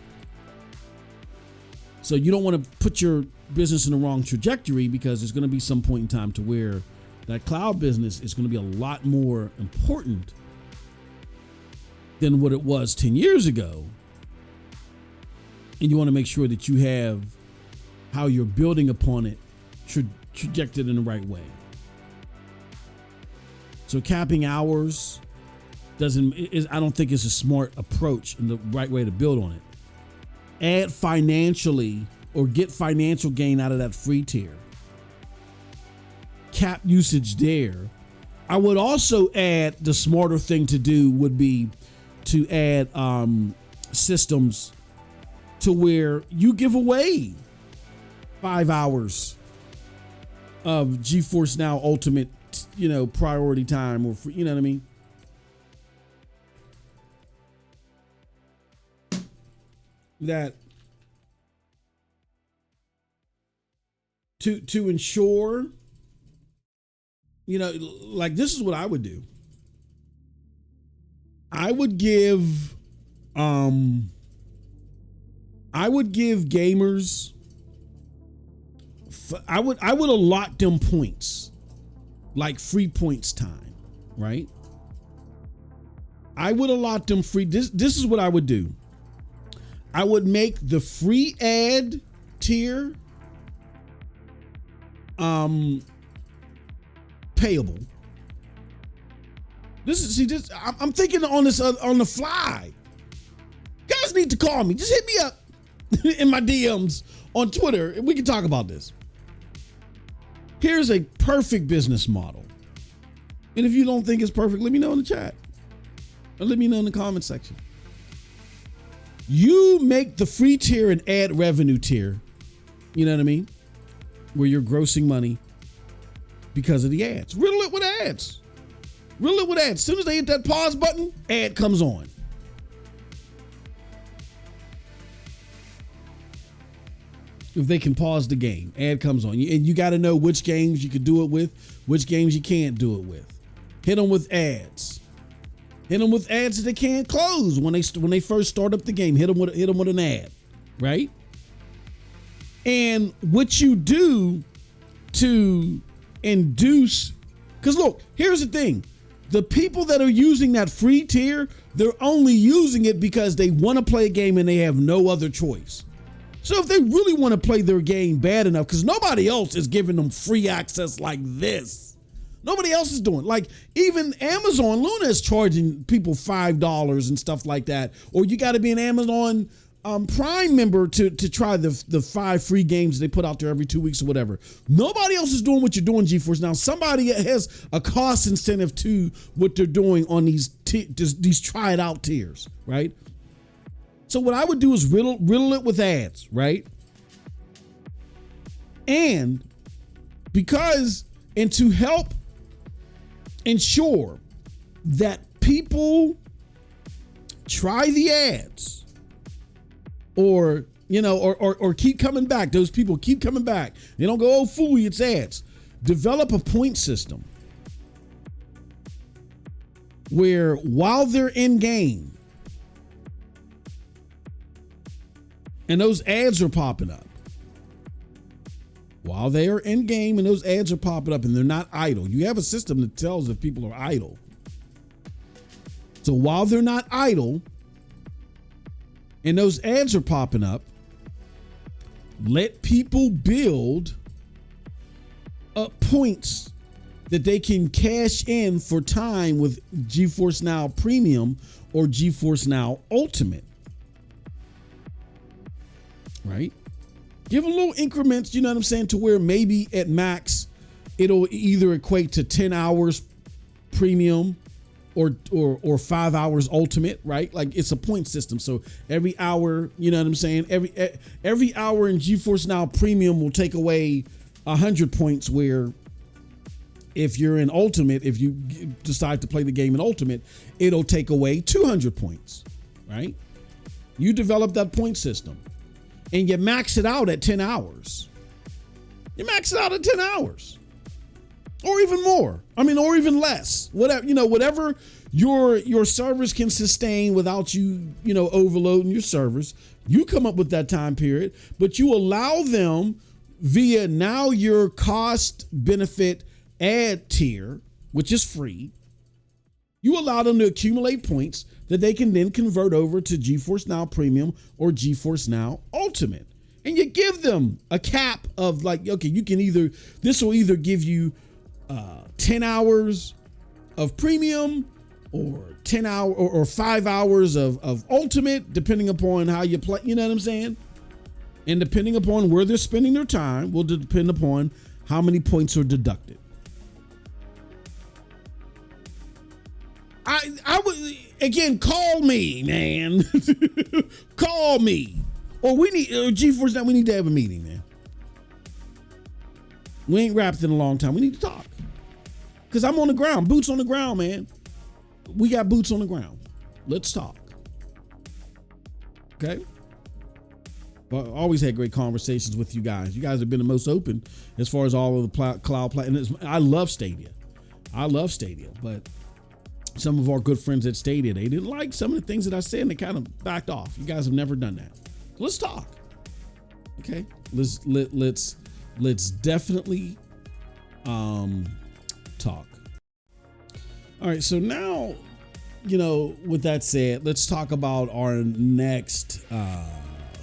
S1: So you don't want to put your business in the wrong trajectory, because there's going to be some point in time to where that cloud business is going to be a lot more important than what it was 10 years ago. And you want to make sure that you have how you're building upon it trajected in the right way. So capping hours I don't think is a smart approach and the right way to build on it. Add financially or get financial gain out of that free tier. Cap usage there. I would also add, the smarter thing to do would be to add systems to where you give away 5 hours of GeForce Now Ultimate, priority time, or you know what I mean? That to ensure, like, this is what I would do. I would give gamers, I would allot them points, like free points time, right? I would allot them free. This is what I would do. I would make the free ad tier payable. I'm thinking on this on the fly. Guys need to call me. Just hit me up in my DMs on Twitter, and we can talk about this. Here's a perfect business model. And if you don't think it's perfect, let me know in the chat. Or let me know in the comment section. You make the free tier an ad revenue tier. You know what I mean? Where you're grossing money. because of the ads. Riddle it with ads. Riddle it with ads. As soon as they hit that pause button, ad comes on. If they can pause the game, ad comes on. And you got to know which games you can do it with, which games you can't do it with. Hit them with ads. Hit them with ads that they can't close when they first start up the game. Hit them with an ad, right? And what you do to induce, because look, here's the thing. The people that are using that free tier, they're only using it because they want to play a game and they have no other choice. So if they really want to play their game bad enough, because nobody else is giving them free access like this. Nobody else is doing, like even Amazon Luna is charging people $5 and stuff like that. Or you got to be an Amazon Prime member to try the 5 free games they put out there every 2 weeks or whatever. Nobody else is doing what you're doing, GeForce. Now somebody has a cost incentive to what they're doing on these try it out tiers, right? So what I would do is riddle it with ads, right? And to help ensure that people try the ads or keep coming back. Those people keep coming back. They don't go, oh, fooey, it's ads. Develop a point system where while they're in game and those ads are popping up, while they are in game and those ads are popping up and they're not idle, you have a system that tells if people are idle. So while they're not idle and those ads are popping up, let people build up points that they can cash in for time with GeForce Now Premium or GeForce Now Ultimate. Right? Give them little increments, you know what I'm saying, to where maybe at max it'll either equate to 10 hours premium or 5 hours ultimate, right? Like it's a point system. So every hour, you know what I'm saying, every hour in GeForce Now Premium will take away 100 points, where if you're in ultimate, if you decide to play the game in ultimate, it'll take away 200 points, right? You develop that point system. And you max it out at 10 hours. You max it out at 10 hours. Or even more. Or even less. Whatever your servers can sustain without you overloading your servers. You come up with that time period, but you allow them via now your cost benefit ad tier, which is free. You allow them to accumulate points that they can then convert over to GeForce Now Premium or GeForce Now Ultimate. And you give them a cap of like, okay, this will either give you 10 hours of premium or 10 hour or 5 hours of ultimate, depending upon how you play, you know what I'm saying? And depending upon where they're spending their time will depend upon how many points are deducted. I would, again, call me, man. Call me. Or GeForce Now, we need to have a meeting, man. We ain't rapped in a long time. We need to talk. Because I'm on the ground. Boots on the ground, man. We got boots on the ground. Let's talk. Okay? Well, I always had great conversations with you guys. You guys have been the most open as far as all of the cloud platforms. I love Stadia. But some of our good friends at Stadia, they didn't like some of the things that I said and they kind of backed off. You guys have never done that. Let's talk. Okay? Let's definitely talk. All right, so now, with that said, let's talk about our next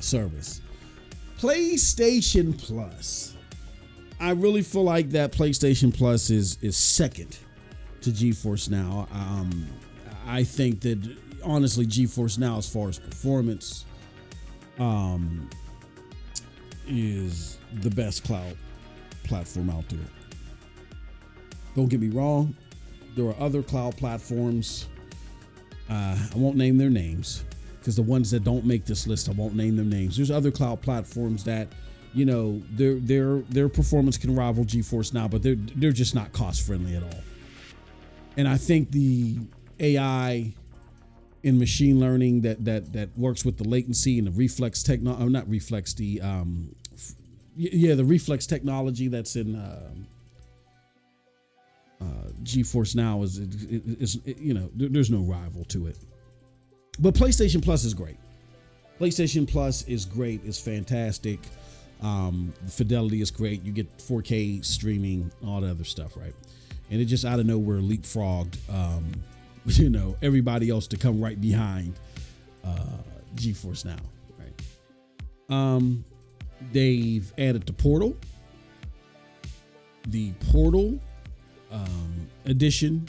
S1: service, PlayStation Plus. I really feel like that PlayStation Plus is second to GeForce Now. I think that honestly, GeForce Now, as far as performance, is the best cloud platform out there. Don't get me wrong, there are other cloud platforms. I won't name their names because the ones that don't make this list, I won't name their names. There's other cloud platforms that you know, their performance can rival GeForce Now, but they're just not cost friendly at all. And I think the AI and machine learning that works with the latency and the reflex technology, not reflex, the reflex technology that's in GeForce Now is you know, there's no rival to it. But PlayStation Plus is great. PlayStation Plus is great. It's fantastic. The fidelity is great. You get 4K streaming, all the other stuff, right? And it just out of nowhere leapfrogged, you know, everybody else to come right behind GeForce Now, right? They've added the Portal. The Portal edition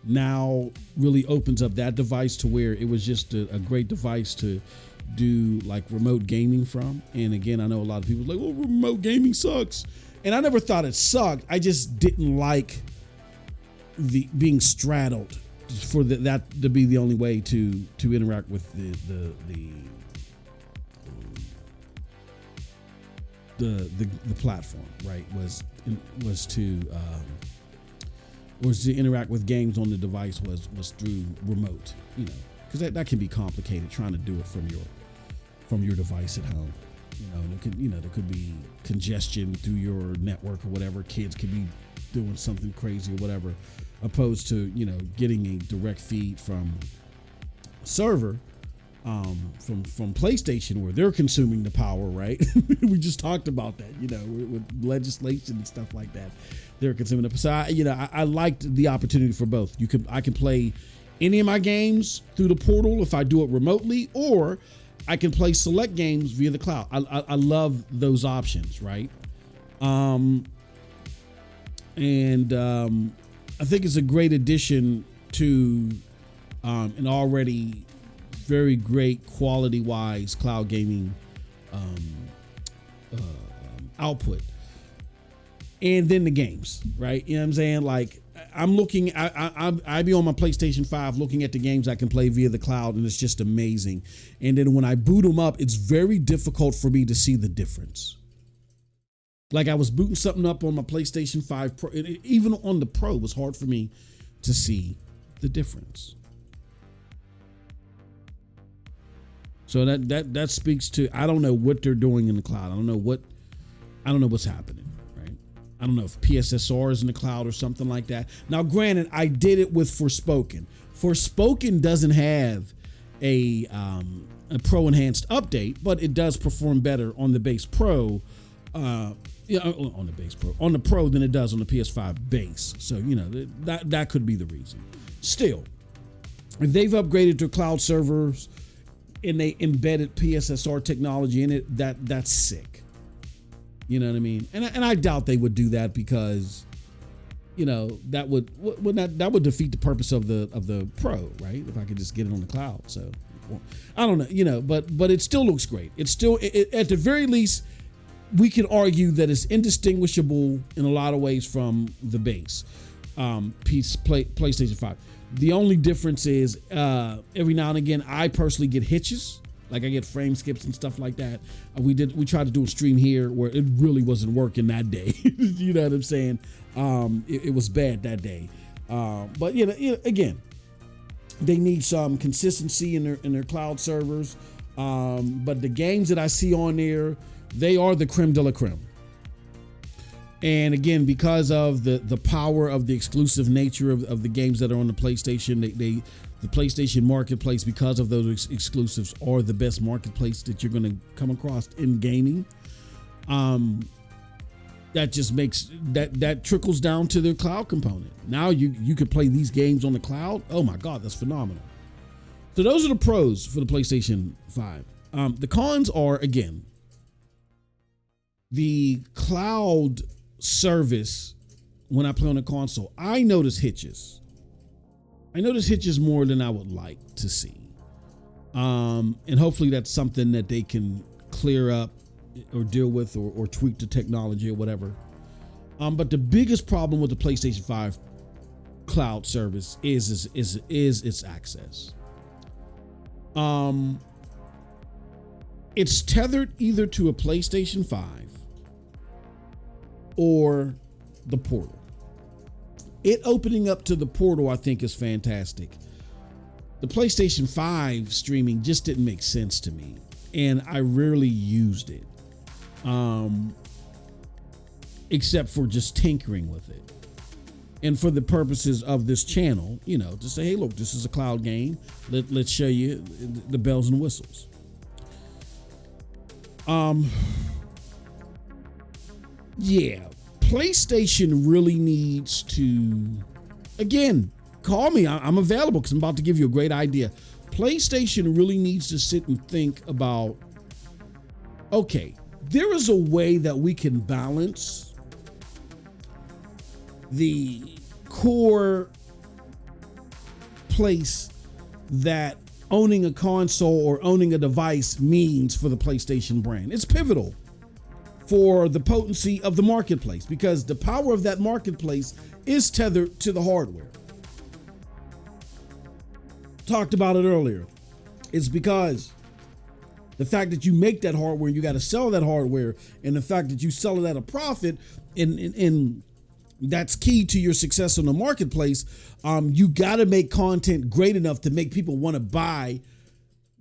S1: now really opens up that device to where it was just a great device to do like remote gaming from. And again, I know a lot of people are like, well, remote gaming sucks. And I never thought it sucked. I just didn't like the being straddled for that to be the only way to interact with the platform, right? Was to interact with games on the device was through remote, you know, because that can be complicated trying to do it from your device at home. There could be congestion through your network or whatever. Kids could be doing something crazy or whatever, opposed to, you know, getting a direct feed from a server from PlayStation where they're consuming the power, right? We just talked about that, you know, with legislation and stuff like that. They're consuming it. So I liked the opportunity for both. I can play any of my games through the Portal if I do it remotely, or I can play select games via the cloud. I love those options, right? I think it's a great addition to an already very great quality-wise cloud gaming output. And then the games, right? You know what I'm saying? Like, I'm looking, I be on my PlayStation 5 looking at the games I can play via the cloud, and it's just amazing. And then when I boot them up, it's very difficult for me to see the difference. Like, I was booting something up on my PlayStation 5 Pro, even on the Pro, it was hard for me to see the difference. So that speaks to, I don't know what they're doing in the cloud. I don't know what's happening, right? I don't know if PSSR is in the cloud or something like that. Now, granted, I did it with Forspoken. Forspoken doesn't have a Pro enhanced update, but it does perform better on the base Pro. On the Pro than it does on the PS5 base. So, you know, that could be the reason. Still, if they've upgraded their cloud servers and they embedded PSSR technology in it, that's sick. You know what I mean? And I doubt they would do that because, you know, that would defeat the purpose of the Pro, right? If I could just get it on the cloud. So, I don't know, you know, but it still looks great. It's still, at the very least, we can argue that it's indistinguishable in a lot of ways from the base PlayStation 5. The only difference is every now and again, I personally get hitches. Like, I get frame skips and stuff like that. We tried to do a stream here where it really wasn't working that day. You know what I'm saying? It was bad that day. But you know, again, they need some consistency in their cloud servers. But the games that I see on there, they are the creme de la creme. And again, because of the power of the exclusive nature of the games that are on the PlayStation, the PlayStation Marketplace, because of those exclusives, are the best marketplace that you're going to come across in gaming. That just makes that trickles down to their cloud component. Now you could play these games on the cloud. Oh my God, that's phenomenal. So those are the pros for the PlayStation 5. The cons are, again, the cloud service. When I play on a console, I notice hitches. I notice hitches more than I would like to see. And hopefully that's something that they can clear up or deal with or tweak the technology or whatever. But the biggest problem with the PlayStation 5 cloud service is its access. It's tethered either to a PlayStation 5 or the portal. It opening up to the portal, I think, is fantastic. The PlayStation 5 streaming just didn't make sense to me, and I rarely used it, except for just tinkering with it. And for the purposes of this channel, you know, to say, hey, look, this is a cloud game. Let's show you the bells and whistles. Yeah, PlayStation really needs to, again, call me. I'm available because I'm about to give you a great idea. PlayStation really needs to sit and think about, okay, there is a way that we can balance the core place that owning a console or owning a device means for the PlayStation brand. It's pivotal for the potency of the marketplace because the power of that marketplace is tethered to the hardware. Talked about it earlier. It's because the fact that you make that hardware, you got to sell that hardware, and the fact that you sell it at a profit, and that's key to your success in the marketplace. You got to make content great enough to make people want to buy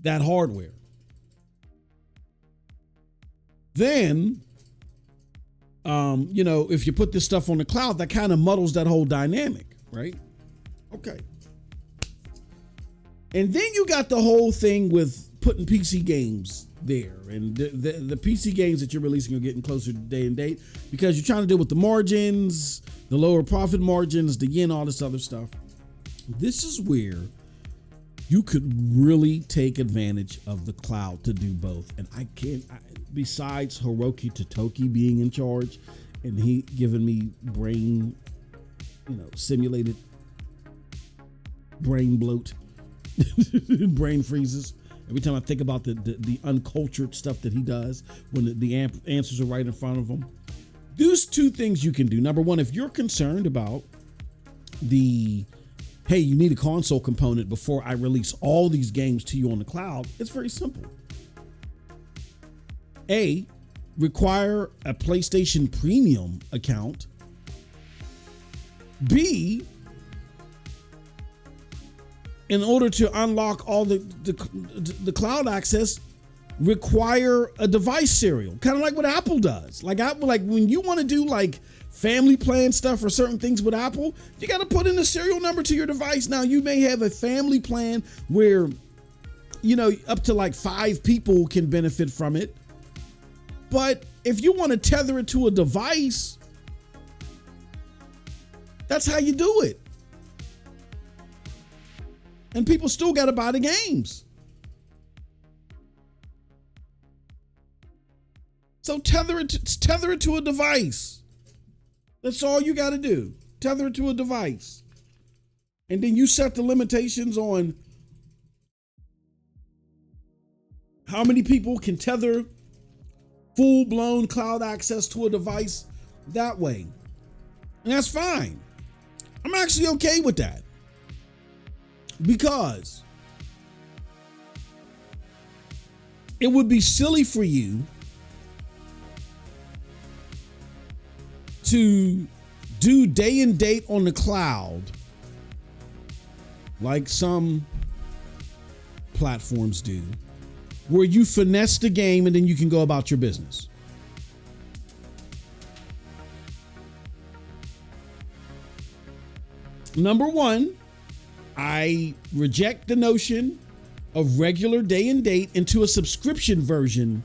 S1: that hardware. Then, you know, if you put this stuff on the cloud, that kind of muddles that whole dynamic, right? Okay. And then you got the whole thing with putting PC games there, and the PC games that you're releasing are getting closer to day and date because you're trying to deal with the margins, the lower profit margins, the yen, all this other stuff. This is where you could really take advantage of the cloud to do both. And besides Hiroki Totoki being in charge and he giving me brain, simulated brain bloat, brain freezes every time I think about the uncultured stuff that he does when the answers are right in front of him. There's two things you can do. Number one, if you're concerned about hey, you need a console component before I release all these games to you on the cloud, it's very simple. A, require a PlayStation Premium account. B, in order to unlock all the cloud access, require a device serial, kind of like what Apple does. Like when you want to do like family plan stuff or certain things with Apple, you got to put in a serial number to your device. Now you may have a family plan where, up to like 5 people can benefit from it. But if you want to tether it to a device, that's how you do it. And people still got to buy the games. So tether it to a device. That's all you got to do. Tether it to a device. And then you set the limitations on how many people can tether full-blown cloud access to a device that way. And that's fine. I'm actually okay with that. Because it would be silly for you to do day and date on the cloud like some platforms do, where you finesse the game and then you can go about your business. Number one, I reject the notion of regular day and date into a subscription version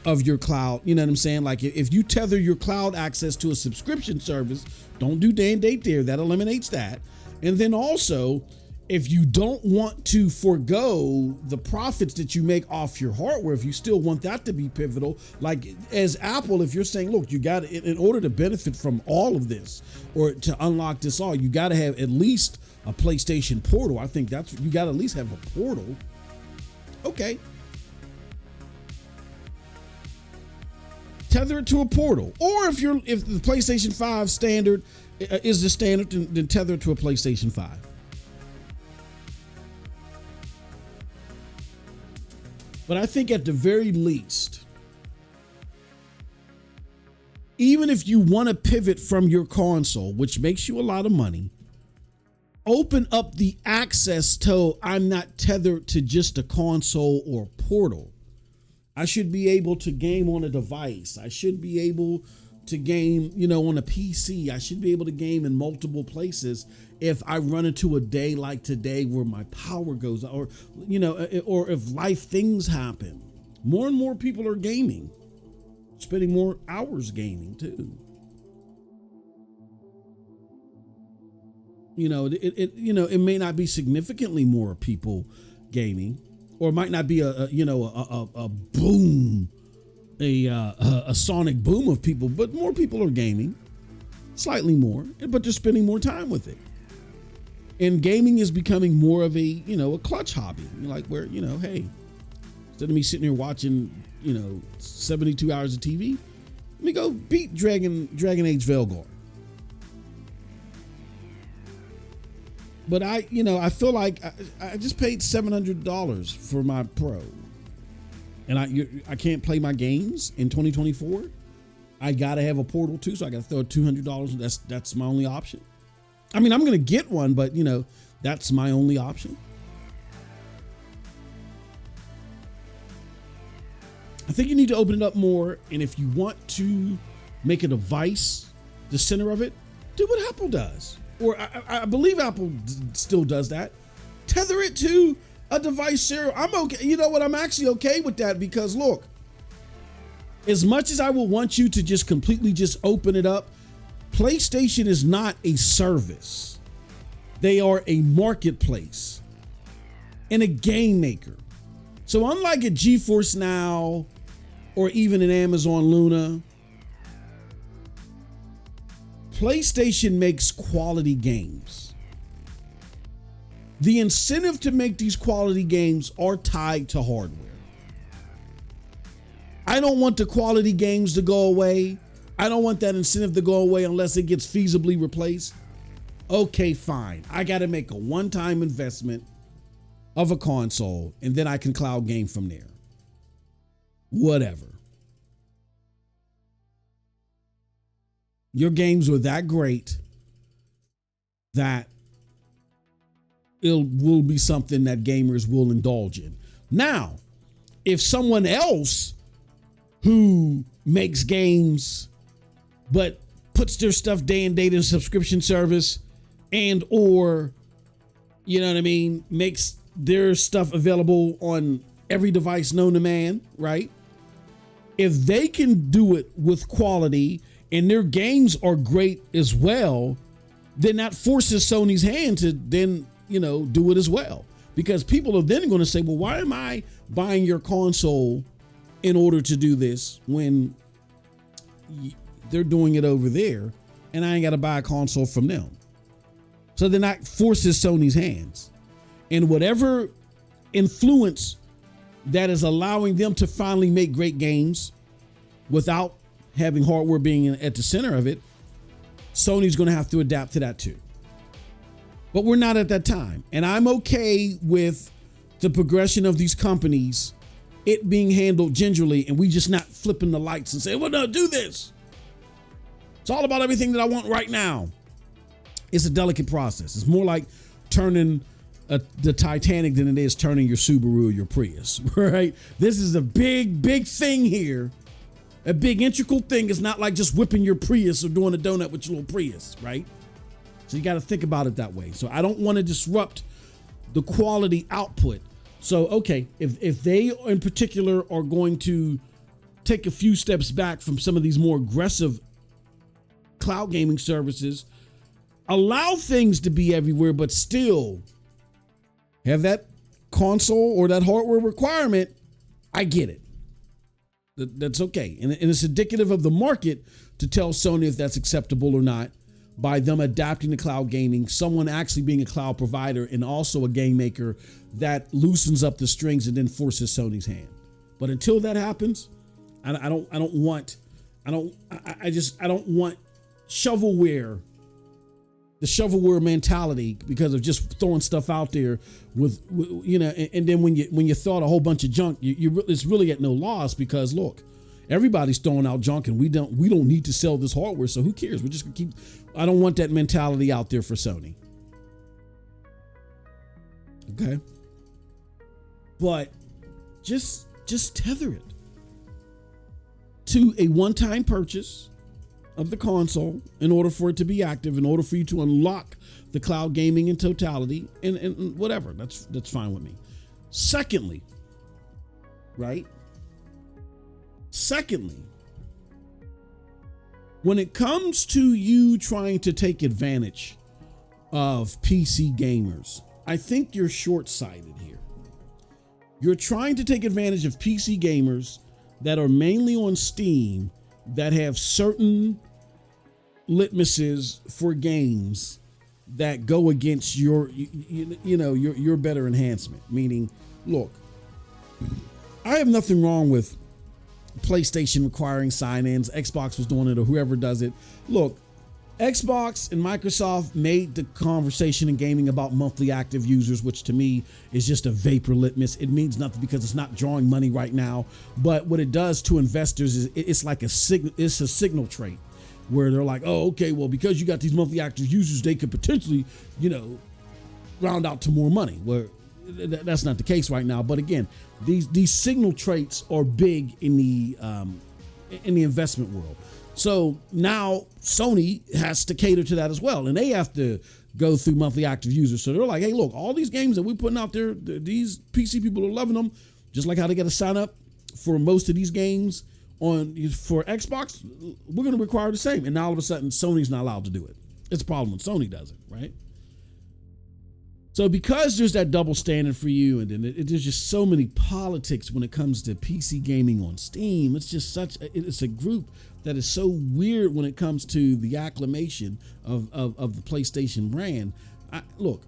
S1: of your cloud. You know what I'm saying? Like if you tether your cloud access to a subscription service, don't do day and date there. That eliminates that. And then also, if you don't want to forego the profits that you make off your hardware, if you still want that to be pivotal, like as Apple, if you're saying, look, you got to, in order to benefit from all of this or to unlock this all, you got to have at least a PlayStation Portal. I think you got to at least have a portal. Okay. Tether it to a portal. Or if the PlayStation 5 standard is the standard, then tether it to a PlayStation 5. But I think at the very least, even if you want to pivot from your console, which makes you a lot of money, open up the access to I'm not tethered to just a console or portal. I should be able to game on a device. I should be able to game, on a PC. I should be able to game in multiple places if I run into a day like today where my power goes out, or if life things happen. More and more people are gaming, spending more hours gaming too. It may not be significantly more people gaming, or it might not be a boom, a sonic boom of people, but more people are gaming, slightly more, but they're spending more time with it. And gaming is becoming more of a clutch hobby, like where, hey, instead of me sitting here watching, 72 hours of TV, let me go beat Dragon Age Veilguard. But I feel like I just paid $700 for my Pro, and I can't play my games in 2024. I gotta have a portal too, so I gotta throw $200. That's my only option. I mean, I'm gonna get one, but that's my only option. I think you need to open it up more, and if you want to make a device the center of it, do what Apple does. Or I believe Apple still does that. Tether it to a device serial. I'm okay. You know what? I'm actually okay with that, because look, as much as I will want you to just completely just open it up, PlayStation is not a service. They are a marketplace and a game maker. So unlike a GeForce Now or even an Amazon Luna, PlayStation makes quality games. The incentive to make these quality games are tied to hardware. I don't want the quality games to go away. I don't want that incentive to go away unless it gets feasibly replaced. Okay, fine. I got to make a one-time investment of a console, and then I can cloud game from there. Whatever. Your games are that great that it will be something that gamers will indulge in. Now, if someone else who makes games but puts their stuff day and date in a subscription service, and or makes their stuff available on every device known to man, right? If they can do it with quality and their games are great as well, then that forces Sony's hand to then, do it as well. Because people are then going to say, well, why am I buying your console in order to do this when they're doing it over there and I ain't got to buy a console from them? So then that forces Sony's hands. And whatever influence that is allowing them to finally make great games without having hardware being at the center of it, Sony's going to have to adapt to that too. But we're not at that time. And I'm okay with the progression of these companies, it being handled gingerly, and we just not flipping the lights and say, well, no, do this. It's all about everything that I want right now. It's a delicate process. It's more like turning the Titanic than it is turning your Subaru or your Prius, right? This is a big, big thing here. A big integral thing. Is not like just whipping your Prius or doing a donut with your little Prius, right? So you got to think about it that way. So I don't want to disrupt the quality output. So, okay, if they in particular are going to take a few steps back from some of these more aggressive cloud gaming services, allow things to be everywhere, but still have that console or that hardware requirement, I get it. That's okay. And it's indicative of the market to tell Sony if that's acceptable or not by them adapting to cloud gaming, someone actually being a cloud provider and also a game maker that loosens up the strings and then forces Sony's hand. But until that happens, I don't want shovelware, the shovelware mentality, because of just throwing stuff out there with and then when you throw out a whole bunch of junk, it's really at no loss, because look, Everybody's throwing out junk, and we don't need to sell this hardware, so who cares? We're just gonna keep. I don't want that mentality out there for Sony. Okay, but just tether it to a one-time purchase of the console in order for it to be active, in order for you to unlock the cloud gaming in totality, and whatever. That's fine with me. Secondly, when it comes to you trying to take advantage of PC gamers, I think you're short-sighted here. You're trying to take advantage of PC gamers that are mainly on Steam that have certain litmuses for games that go against your better enhancement. Meaning, look, I have nothing wrong with PlayStation requiring sign-ins. Xbox was doing it, or whoever does it. Look, Xbox and Microsoft made the conversation in gaming about monthly active users, which to me is just a vapor litmus. It means nothing because it's not drawing money right now. But what it does to investors is it's like a signal. It's a signal trait where they're like, oh, okay, well, because you got these monthly active users, they could potentially, round out to more money. Well, that's not the case right now. But again, these signal traits are big in the investment world. So now Sony has to cater to that as well. And they have to go through monthly active users. So they're like, hey, look, all these games that we're putting out there, these PC people are loving them. Just like how they got to sign up for most of these games for Xbox, we're going to require the same. And now all of a sudden, Sony's not allowed to do it. It's a problem when Sony does it, right? So because there's that double standard for you, and then there's just so many politics when it comes to PC gaming on Steam, it's just it's a group that is so weird when it comes to the acclamation of the PlayStation brand. Look,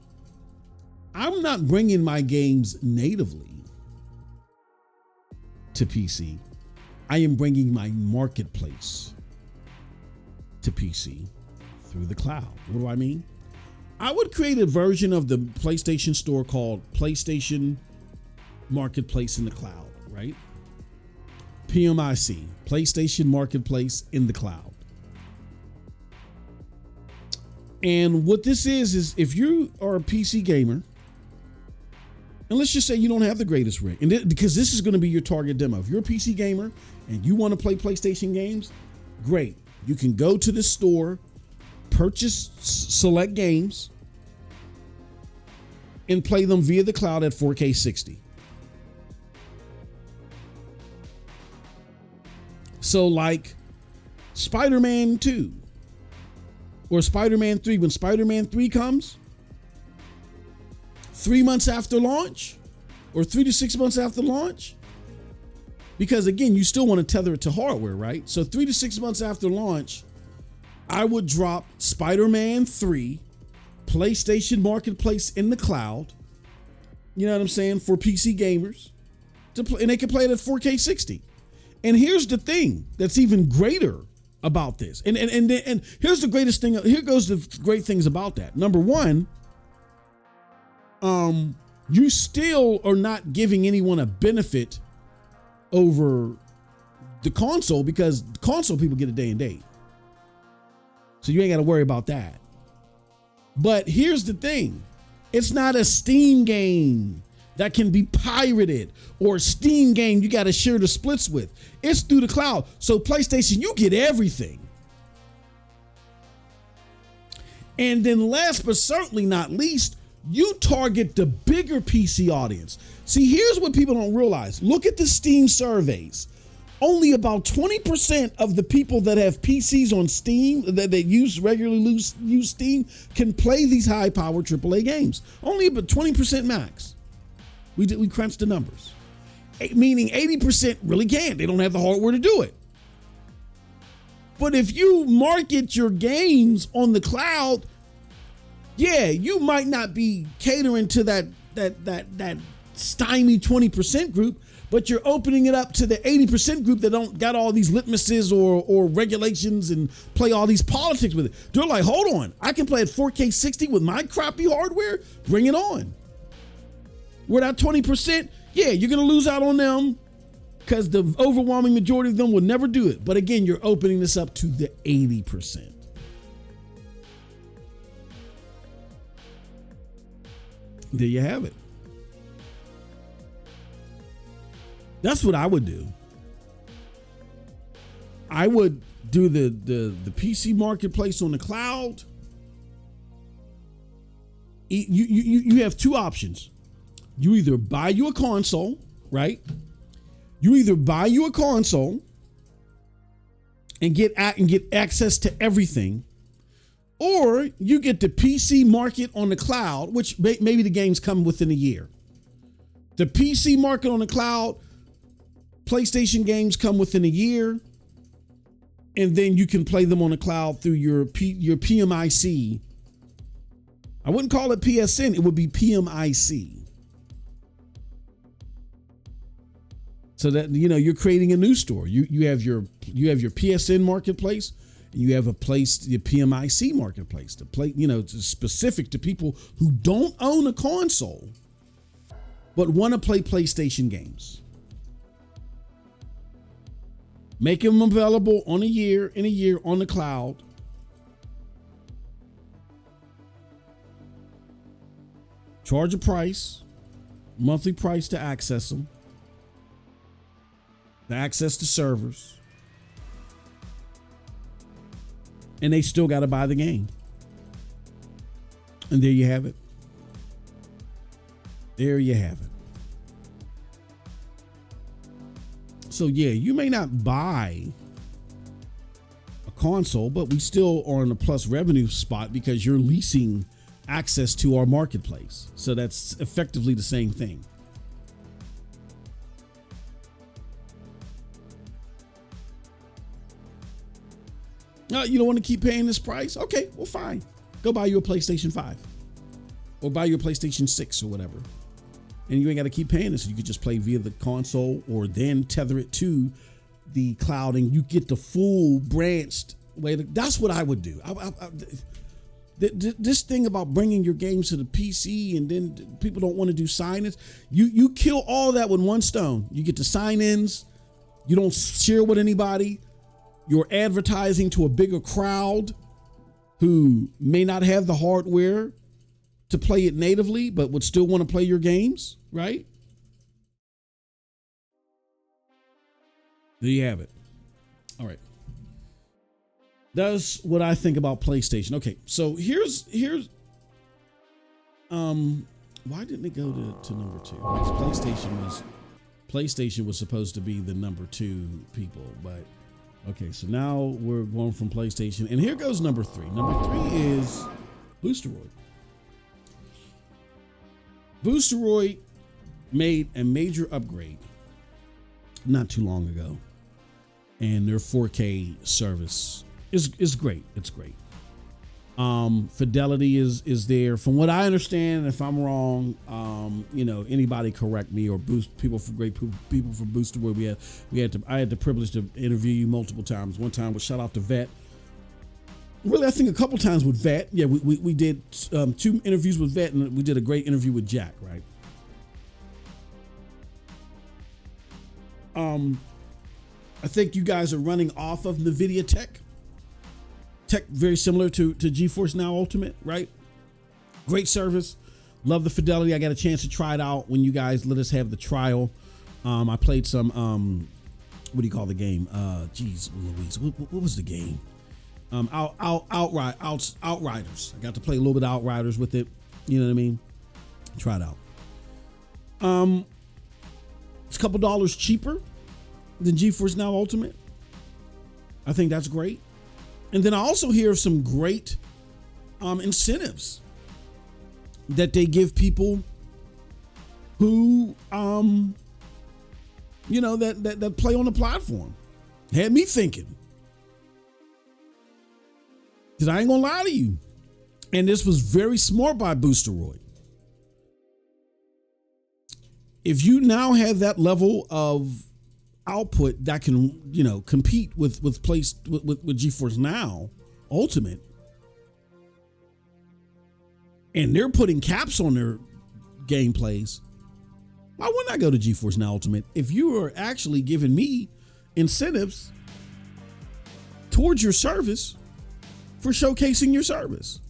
S1: I'm not bringing my games natively to PC. I am bringing my marketplace to PC through the cloud. What do I mean? I would create a version of the PlayStation Store called PlayStation Marketplace in the Cloud, right? PMIC, PlayStation Marketplace in the Cloud. And what this is if you are a PC gamer, and let's just say you don't have the greatest rig, because this is going to be your target demo. If you're a PC gamer and you want to play PlayStation games, great. You can go to the store, purchase select games, and play them via the cloud at 4K 60. So like Spider-Man 2 or Spider-Man 3, when Spider-Man 3 comes, 3 months after launch or 3 to 6 months after launch, because again, you still want to tether it to hardware, right? So 3 to 6 months after launch, I would drop Spider-Man 3, PlayStation Marketplace in the cloud, you know what I'm saying, for PC gamers, to play, and they can play it at 4K 60. And here's the thing that's even greater about this. And here's the greatest thing. Here goes the great things about that. Number one, you still are not giving anyone a benefit over the console, because the console people get a day and date. So you ain't got to worry about that. But here's the thing. It's not a Steam game that can be pirated, or a Steam game you got to share the splits with. It's through the cloud. So PlayStation, you get everything. And then last but certainly not least, you target the bigger PC audience. See, here's what people don't realize. Look at the Steam surveys. Only about 20% of the people that have PCs on Steam, that regularly use Steam, can play these high-powered AAA games. Only about 20% max. We crunched the numbers. Meaning 80% really can't. They don't have the hardware to do it. But if you market your games on the cloud, yeah, you might not be catering to that stymie 20% group, but you're opening it up to the 80% group that don't got all these litmuses or regulations and play all these politics with it. They're like, hold on, I can play at 4K 60 with my crappy hardware? Bring it on. Where that 20%, yeah, you're going to lose out on them because the overwhelming majority of them will never do it. But again, you're opening this up to the 80%. There you have it. That's what I would do. I would do the PC marketplace on the cloud. You have two options. You either buy you a console, right? You either buy you a console and get access to everything, or you get the PC market on the cloud, which maybe the games come within a year. The PC market on the cloud, PlayStation games come within a year, and then you can play them on the cloud through your PMIC. I wouldn't call it PSN, it would be PMIC. So that, you know, you're creating a new store. You have your PSN marketplace, and you have your PMIC marketplace to play, you know, it's specific to people who don't own a console but want to play PlayStation games. Make them available in a year on the cloud. Charge a price, monthly price to access them, to access the servers. And they still got to buy the game. And there you have it. There you have it. So yeah, you may not buy a console, but we still are in a plus revenue spot because you're leasing access to our marketplace. So that's effectively the same thing. You don't want to keep paying this price? Okay, well, fine. Go buy you a PlayStation 5 or buy you a PlayStation 6 or whatever. And you ain't got to keep paying this. You could just play via the console or then tether it to the cloud and you get the full branched way. That's what I would do. This thing about bringing your games to the PC and then people don't want to do sign-ins. You kill all that with one stone. You get the sign-ins. You don't share with anybody. You're advertising to a bigger crowd who may not have the hardware to play it natively, but would still want to play your games, right? There you have it. All right. That's what I think about PlayStation. Okay, so here's why didn't it go to number 2? Because PlayStation was supposed to be the number 2 people, but okay, so now we're going from PlayStation, and here goes number 3. Number 3 is Boosteroid. Boosteroid made a major upgrade not too long ago, and their 4K service is great. It's great. Fidelity is there. From what I understand, if I'm wrong, you know, anybody correct me or people for Boosteroid. I had the privilege to interview you multiple times. One time with shout out to Vet. Really, I think a couple times with Vet. Yeah, we did 2 interviews with Vet, and we did a great interview with Jack, right? I think you guys are running off of NVIDIA tech very similar to GeForce Now Ultimate, right? Great service. Love the fidelity. I got a chance to try it out when you guys let us have the trial. I played some, what do you call the game? Geez, Louise, what was the game? Outriders. I got to play a little bit of Outriders with it. You know what I mean? Try it out. It's a couple dollars cheaper than GeForce Now Ultimate. I think that's great. And then I also hear of some great incentives that they give people who, you know, that play on the platform. Had me thinking. Because I ain't gonna lie to you. And this was very smart by Boosteroid. If you now have that level of output that can, you know, compete with GeForce Now Ultimate, and they're putting caps on their gameplays, Why wouldn't I go to GeForce Now Ultimate if you are actually giving me incentives towards your service for showcasing your service?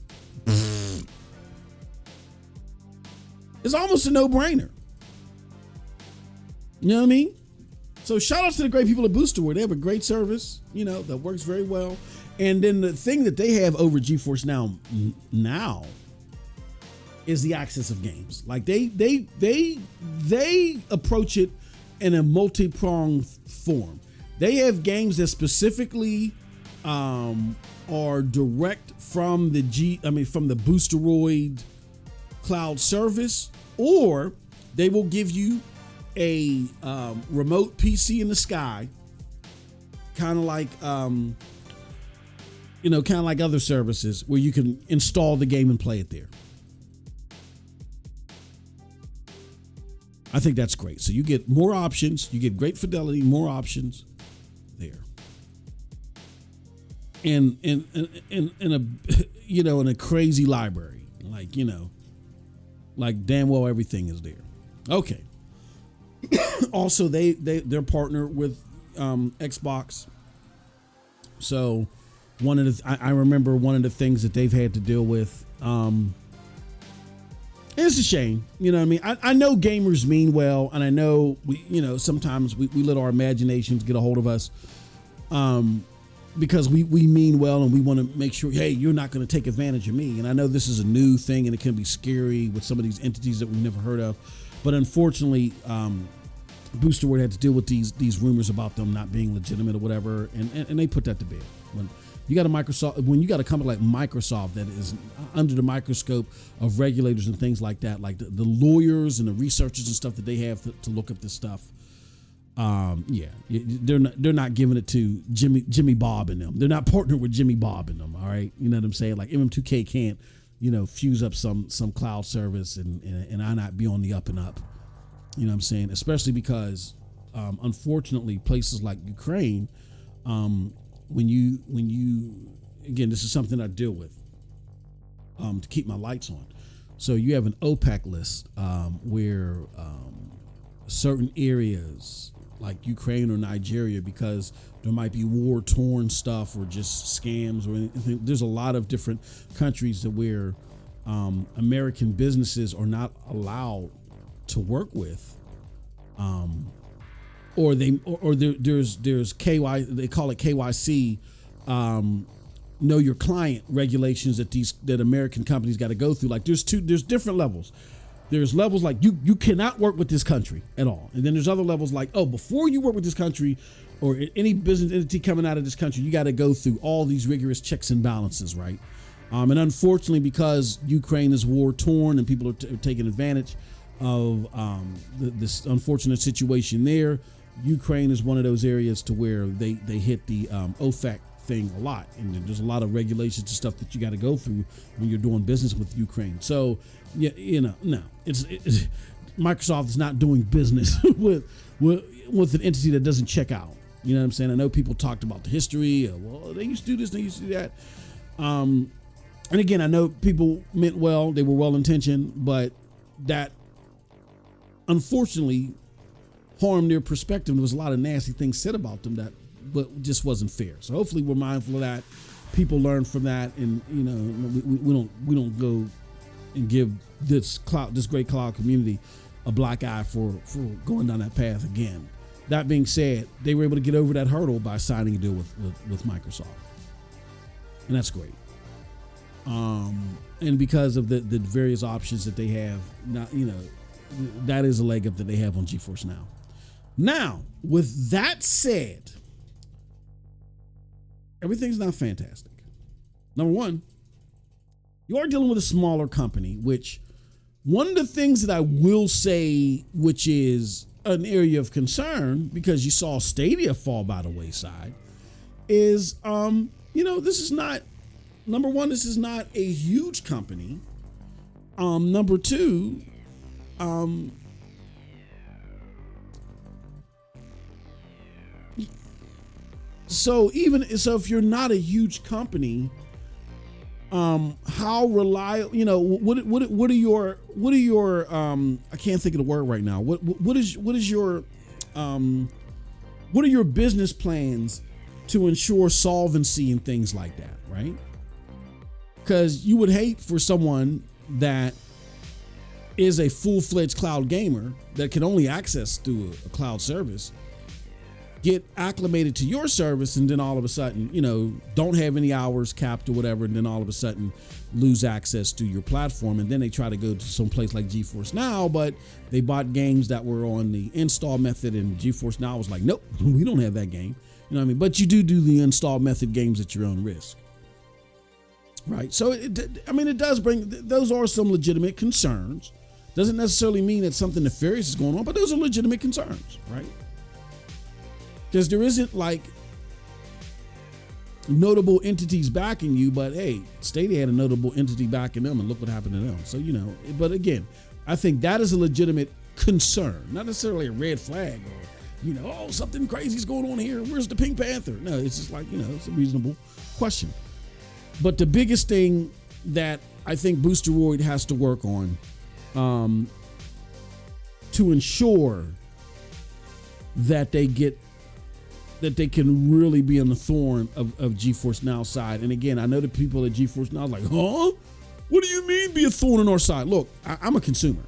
S1: It's almost a no-brainer. You know what I mean? So shout out to the great people at Boosteroid. They have a great service, that works very well. And then the thing that they have over GeForce now is the access of games. Like they approach it in a multi-pronged form. They have games that specifically are direct from the Boosteroid cloud service, or they will give you a remote PC in the sky, kind of like other services where you can install the game and play it there. I think that's great. So you get more options, you get great fidelity, more options there. And in a in a crazy library, like damn well everything is there. Okay. Also, they're partnered with Xbox. So I remember one of the things that they've had to deal with. It's a shame, you know what I mean? I know gamers mean well, and I know sometimes we let our imaginations get a hold of us, because we mean well and we want to make sure, hey, you're not going to take advantage of me. And I know this is a new thing and it can be scary with some of these entities that we've never heard of, but unfortunately, Boosteroid had to deal with these rumors about them not being legitimate or whatever, and they put that to bed. When you got a company like Microsoft that is under the microscope of regulators and things like that, like the lawyers and the researchers and stuff that they have to look up this stuff, they're not giving it to Jimmy Bob and them. They're not partnered with Jimmy Bob and them. All right, you know what I'm saying? Like MM2K can't fuse up some cloud service and I not be on the up and up. You know what I'm saying? Especially because, unfortunately, places like Ukraine, when you again, this is something I deal with to keep my lights on. So you have an OPEC list where certain areas like Ukraine or Nigeria, because there might be war-torn stuff or just scams or anything. There's a lot of different countries that where American businesses are not allowed to work with, there's KY, they call it KYC, know your client regulations that American companies got to go through. Like there's different levels. There's levels like you cannot work with this country at all, and then there's other levels like, before you work with this country or any business entity coming out of this country, you got to go through all these rigorous checks and balances, right? And unfortunately, because Ukraine is war torn and people are taking advantage of this unfortunate situation there, Ukraine is one of those areas to where they hit the OFAC thing a lot, and there's a lot of regulations and stuff that you got to go through when you're doing business with Ukraine. So no, it's Microsoft is not doing business with an entity that doesn't check out. You know what I'm saying? I know people talked about the history. They used to do this, they used to do that. And again, I know people meant well; they were well intentioned, but that unfortunately harmed their perspective. There was a lot of nasty things said about them but just wasn't fair. So hopefully we're mindful of that. People learn from that, and we don't go and give this great cloud community a black eye for going down that path again. That being said, they were able to get over that hurdle by signing a deal with Microsoft, and that's great. And because of the various options that they have, that is a leg up that they have on GeForce Now. Now, with that said, everything's not fantastic. Number one, you are dealing with a smaller company, which one of the things that I will say, which is an area of concern because you saw Stadia fall by the wayside, is, this is not, number one, this is not a huge company. Number two, so if you're not a huge company, how reliable, what are your I can't think of the word right now. What are your business plans to ensure solvency and things like that, right? Because you would hate for someone that is a full-fledged cloud gamer that can only access through a cloud service, get acclimated to your service, and then all of a sudden, don't have any hours capped or whatever, and then all of a sudden lose access to your platform. And then they try to go to some place like GeForce Now, but they bought games that were on the install method, and GeForce Now was like, nope, we don't have that game. You know what I mean? But you do the install method games at your own risk. Right. So, it does bring, those are some legitimate concerns. Doesn't necessarily mean that something nefarious is going on, but those are legitimate concerns, right? Because there isn't like notable entities backing you, but hey, Stadia had a notable entity backing them, and look what happened to them. So, but again, I think that is a legitimate concern, not necessarily a red flag or, something crazy is going on here. Where's the Pink Panther? No, it's just like, it's a reasonable question. But the biggest thing that I think Boosteroid has to work on to ensure that they can really be on the thorn of GeForce Now side. And again, I know the people at GeForce Now are like, huh? What do you mean be a thorn in our side? Look, I'm a consumer.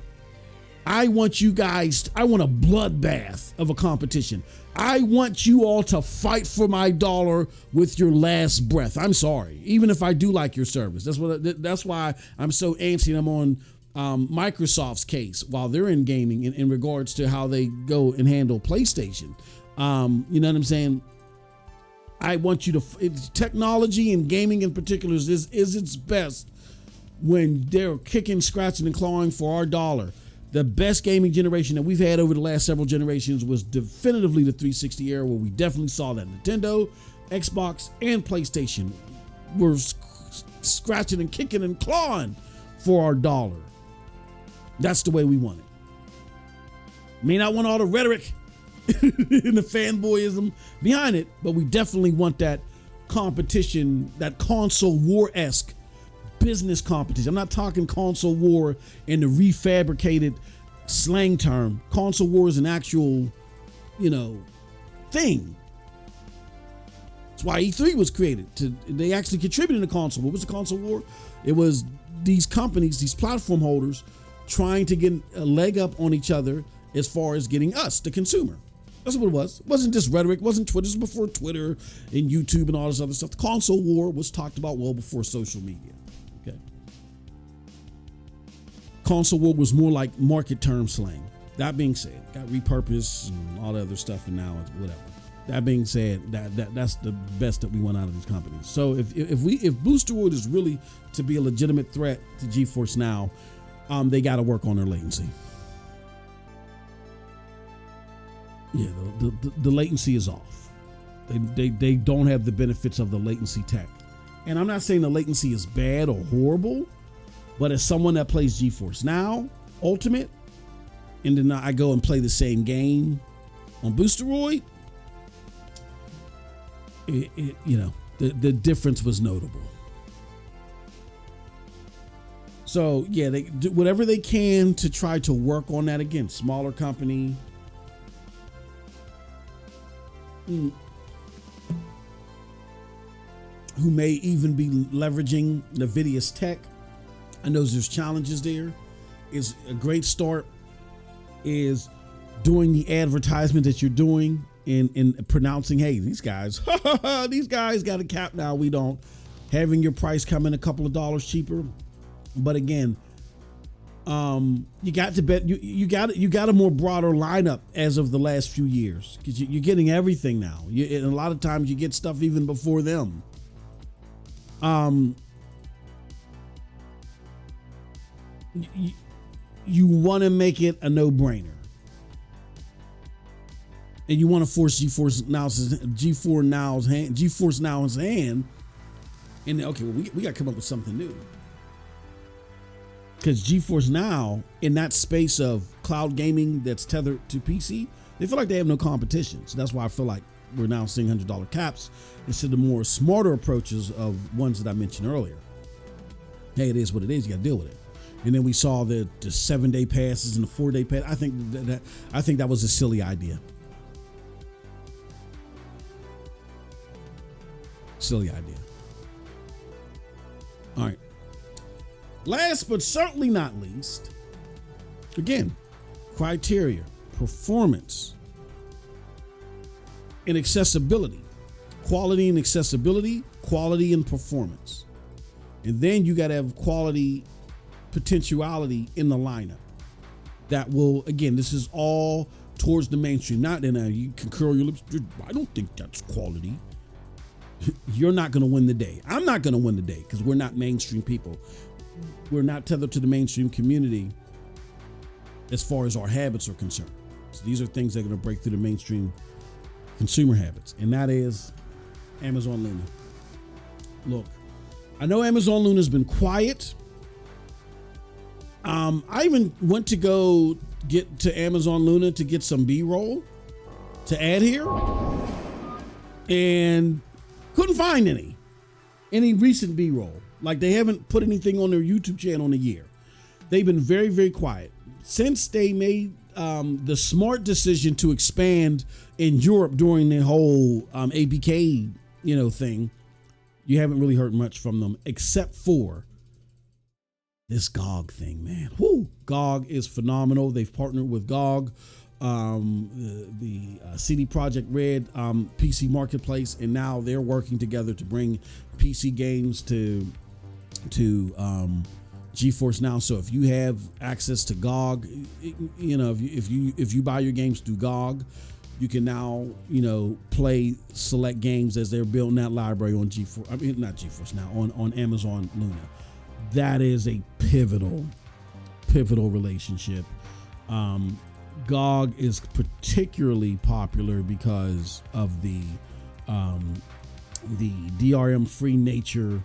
S1: I want a bloodbath of a competition. I want you all to fight for my dollar with your last breath. I'm sorry, even if I do like your service. That's why I'm so antsy. I'm on Microsoft's case while they're in gaming in regards to how they go and handle PlayStation. You know what I'm saying? I want you to, technology and gaming in particular is its best when they're kicking, scratching, and clawing for our dollar. The best gaming generation that we've had over the last several generations was definitively the 360 era, where we definitely saw that Nintendo, Xbox, and PlayStation were scratching and kicking and clawing for our dollar. That's the way we want it. May not want all the rhetoric and the fanboyism behind it, but we definitely want that competition, that console war-esque business competition. I'm not talking console war in the refabricated slang term. Console war is an actual, thing. That's why E3 was created. They actually contributed to console. What was the console war? It was these companies, these platform holders, trying to get a leg up on each other as far as getting us, the consumer. That's what it was. It wasn't just rhetoric. It wasn't Twitter. This was before Twitter and YouTube and all this other stuff. The console war was talked about well before social media. Okay. Console war was more like market term slang. That being said, got repurposed and all the other stuff, and now it's whatever. That being said, that's the best that we want out of these companies. So if Boosteroid is really to be a legitimate threat to GeForce Now, they got to work on their latency. Yeah, the latency is off. They don't have the benefits of the latency tech. And I'm not saying the latency is bad or horrible, but as someone that plays GeForce Now Ultimate, and then I go and play the same game on Boosteroid, the difference was notable. So yeah, they do whatever they can to try to work on that. Again, smaller company. Who may even be leveraging NVIDIA's tech. I know there's challenges there. Is a great start is doing the advertisement that you're doing in pronouncing, hey, these guys got a cap now. We don't. Having your price come in a couple of dollars cheaper. But again, you got to bet you got a more broader lineup as of the last few years, because you're getting everything now. And a lot of times you get stuff even before them. You want to make it a no-brainer, and you want to force GeForce Now's hand. And okay, well, we got to come up with something new. Because GeForce Now, in that space of cloud gaming that's tethered to PC, they feel like they have no competition. So that's why I feel like we're now seeing $100 caps instead of more smarter approaches of ones that I mentioned earlier. hey, it is what it is. You got to deal with it. And then we saw the 7-day passes and the 4-day pass. I think that was a silly idea. Silly idea. All right. Last but certainly not least, again, criteria, performance, and accessibility. Quality and accessibility, quality and performance. And then you got to have quality potentiality in the lineup. That will, again, this is all towards the mainstream. Not in you can curl your lips. I don't think that's quality. You're not going to win the day. I'm not going to win the day because we're not mainstream people. We're not tethered to the mainstream community as far as our habits are concerned. So these are things that are going to break through the mainstream consumer habits, and that is Amazon Luna. Look, I know Amazon Luna's been quiet. I even went to go get to Amazon Luna to get some B-roll to add here, and couldn't find any recent B-roll. Like, they haven't put anything on their YouTube channel in a year. They've been very, very quiet since they made the smart decision to expand in Europe during the whole ABK thing. You haven't really heard much from them except for this GOG thing, man. Whoo! GOG is phenomenal. They've partnered with GOG, the CD Projekt Red PC marketplace, and now they're working together to bring PC games to GeForce Now. So if you have access to GOG, if you buy your games through GOG, you can now play select games as they're building that library on GeForce. I mean, not GeForce Now, on Amazon Luna. That is a pivotal relationship. GOG is particularly popular because of the DRM free nature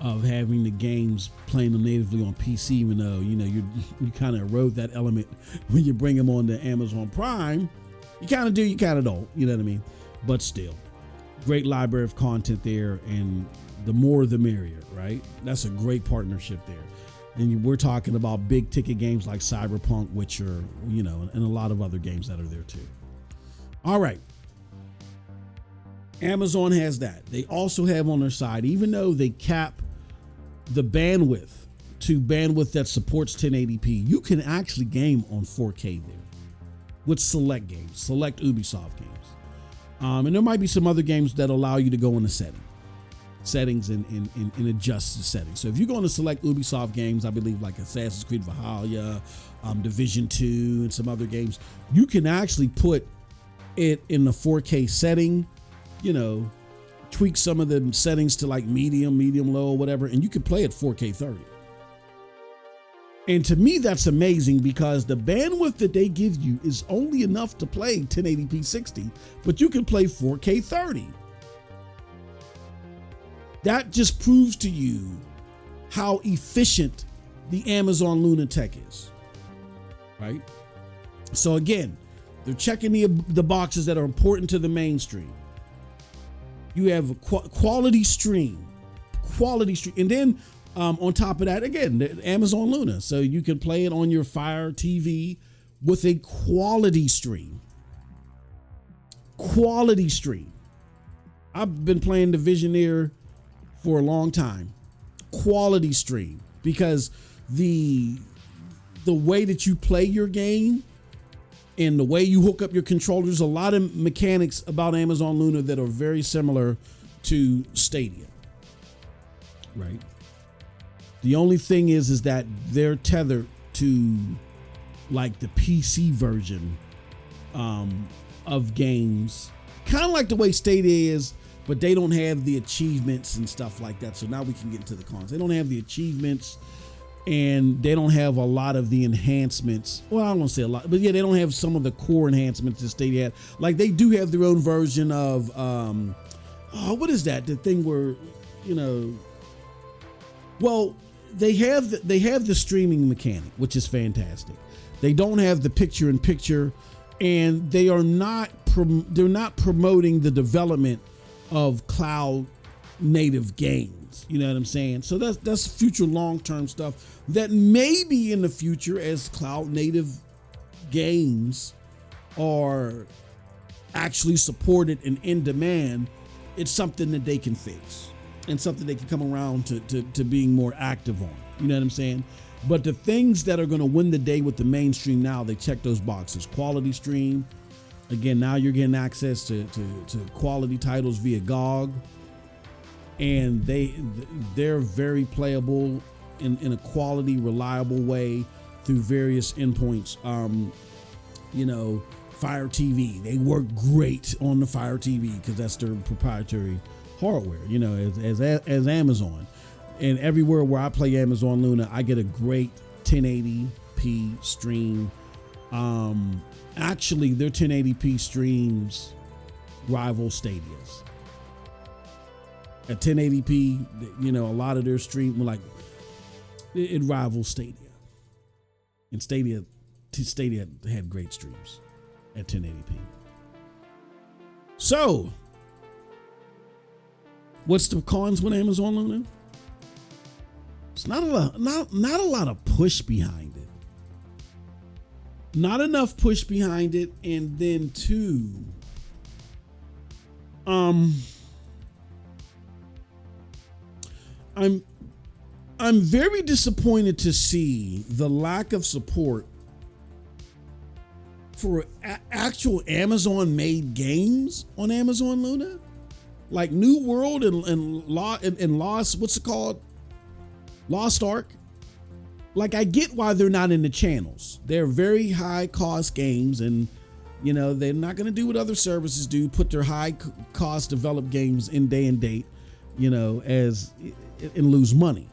S1: of having the games playing them natively on PC, even though you kind of erode that element when you bring them on to Amazon Prime. You kind of do, you kind of don't, you know what I mean? But still, great library of content there, and the more the merrier, right? That's a great partnership there. And we're talking about big ticket games like Cyberpunk, Witcher, and a lot of other games that are there too. All right. Amazon has that. They also have on their side, even though they cap the bandwidth to bandwidth that supports 1080p, you can actually game on 4K there with select games, select Ubisoft games. And there might be some other games that allow you to go in the settings and adjust the settings. So if you go into select Ubisoft games, I believe like Assassin's Creed Valhalla, Division 2, and some other games, you can actually put it in the 4K setting, tweak some of the settings to like medium low, whatever, and you can play at 4K 30. And to me, that's amazing because the bandwidth that they give you is only enough to play 1080p 60, but you can play 4K 30. That just proves to you how efficient the Amazon Luna tech is, right? So again, they're checking the boxes that are important to the mainstream. You have a quality stream, and then on top of that, again, the Amazon Luna, so you can play it on your Fire TV with a quality stream. Quality stream. I've been playing Divisioneer for a long time. Quality stream, because the way that you play your game and the way you hook up your controllers, a lot of mechanics about Amazon Luna that are very similar to Stadia, right? The only thing is that they're tethered to like the PC version of games, kind of like the way Stadia is, but they don't have the achievements and stuff like that. So now we can get into the cons. They don't have the achievements, and they don't have a lot of the enhancements. Well, I don't want to say a lot, but yeah, they don't have some of the core enhancements that Stadia had. Like they do have their own version of, what is that? The thing where, well, they have the streaming mechanic, which is fantastic. They don't have the picture-in-picture, and they're not promoting the development of cloud native games. You know what I'm saying? So that's future long-term stuff that maybe in the future, as cloud native games are actually supported and in demand, it's something that they can fix and something they can come around to being more active on. You know what I'm saying? But the things that are going to win the day with the mainstream now, they check those boxes. Quality stream. Again, now you're getting access to quality titles via GOG. And they're very playable in a quality, reliable way through various endpoints. Fire TV, they work great on the Fire TV because that's their proprietary hardware, as Amazon. And everywhere where I play Amazon Luna, I get a great 1080p stream. Actually, their 1080p streams rival Stadia's. At 1080p, a lot of their stream, it rivals Stadia. And Stadia had great streams at 1080p. So, what's the cons with Amazon Luna? It's not a lot of push behind it. Not enough push behind it, and then two, I'm very disappointed to see the lack of support for actual Amazon-made games on Amazon Luna, like New World and Lost. What's it called? Lost Ark. Like, I get why they're not in the channels. They're very high-cost games, and they're not going to do what other services do, put their high-cost developed games in day and date, and lose money.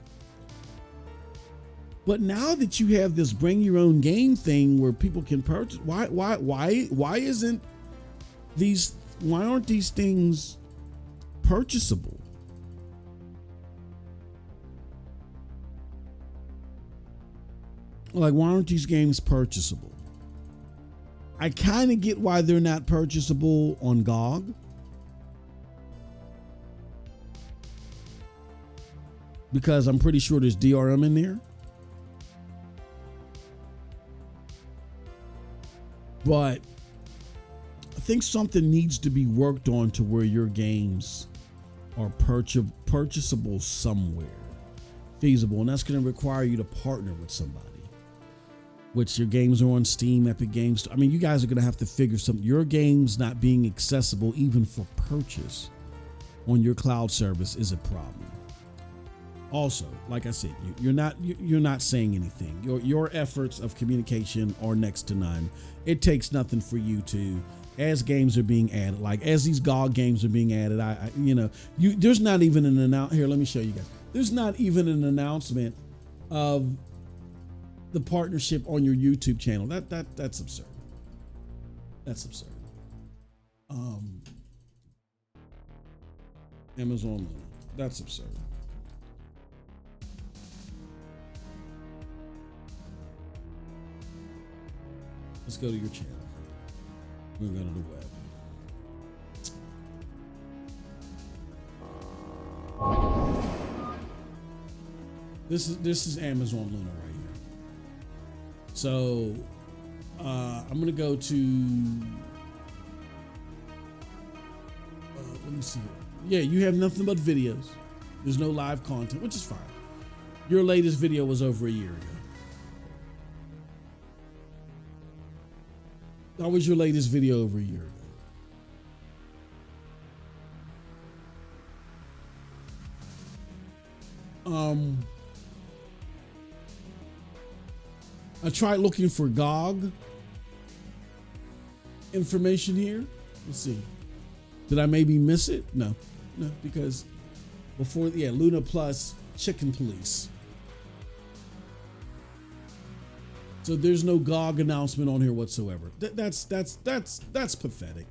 S1: But now that you have this bring your own game thing where people can purchase, why aren't these things purchasable? Like, why aren't these games purchasable? I kind of get why they're not purchasable on GOG. Because I'm pretty sure there's DRM in there. But I think something needs to be worked on to where your games are purchasable somewhere, feasible. And that's going to require you to partner with somebody. Which your games are on Steam, Epic Games. I mean, you guys are going to have to figure your games not being accessible even for purchase on your cloud service is a problem. Also, like I said, you're not saying anything. Your efforts of communication are next to none. It takes nothing for you to, as games are being added, like as these GOG games are being added, there's not even an announcement. Here, let me show you guys. There's not even an announcement of the partnership on your YouTube channel. That's absurd. That's absurd. Amazon Luna. That's absurd. Let's go to your channel. We're going to go to the web. This is Amazon Luna right here. So I'm going to go to let me see here. Yeah, you have nothing but videos. There's no live content, which is fine. Your latest video was over a year ago. How was your latest video over a year ago? I tried looking for GOG information here. Let's see. Did I maybe miss it? No, because before, Luna Plus Chicken Police. So there's no GOG announcement on here whatsoever. That's pathetic.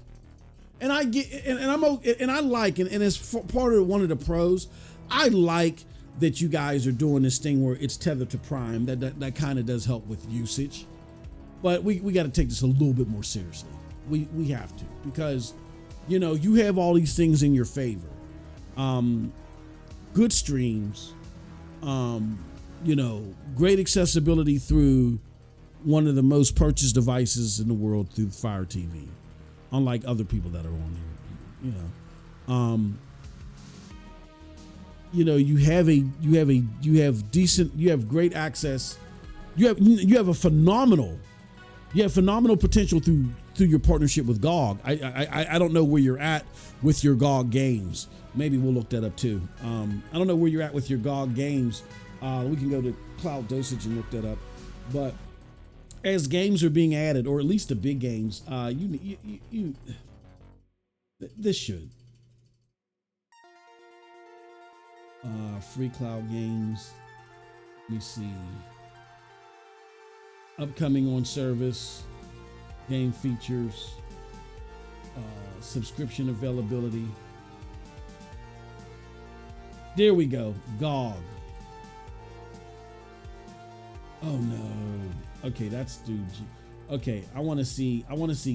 S1: And I get, and I'm okay, and I like, and as part of one of the pros, I like that you guys are doing this thing where it's tethered to Prime. That kind of does help with usage, but we got to take this a little bit more seriously. We have to, because you have all these things in your favor. good streams, you know, great accessibility through one of the most purchased devices in the world through Fire TV, unlike other people that are on there, you know, you have great access. You have phenomenal potential through your partnership with GOG. I don't know where you're at with your GOG games. Maybe we'll look that up too. I don't know where you're at with your GOG games. We can go to Cloud Dosage and look that up. But as games are being added, or at least the big games, this should. Free cloud games. Let me see. Upcoming on service, game features, subscription availability. There we go. GOG. Oh no. Okay, that's dude. Okay, I want to see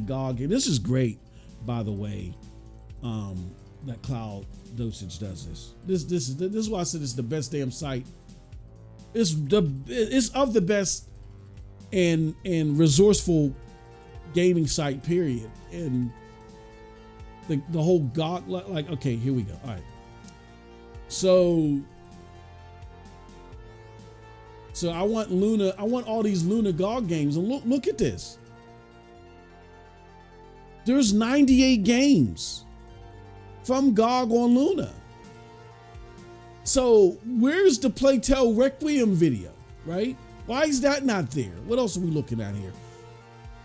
S1: GOG. And this is great, by the way. That Cloud Dosage does this. This is why I said it's the best damn site. It's of the best and resourceful gaming site, period. And the whole GOG, like, okay, here we go. All right. So I want Luna. I want all these Luna GOG games. And look at this. There's 98 games from GOG on Luna. So where's the Playtale Requiem video, right? Why is that not there? What else are we looking at here?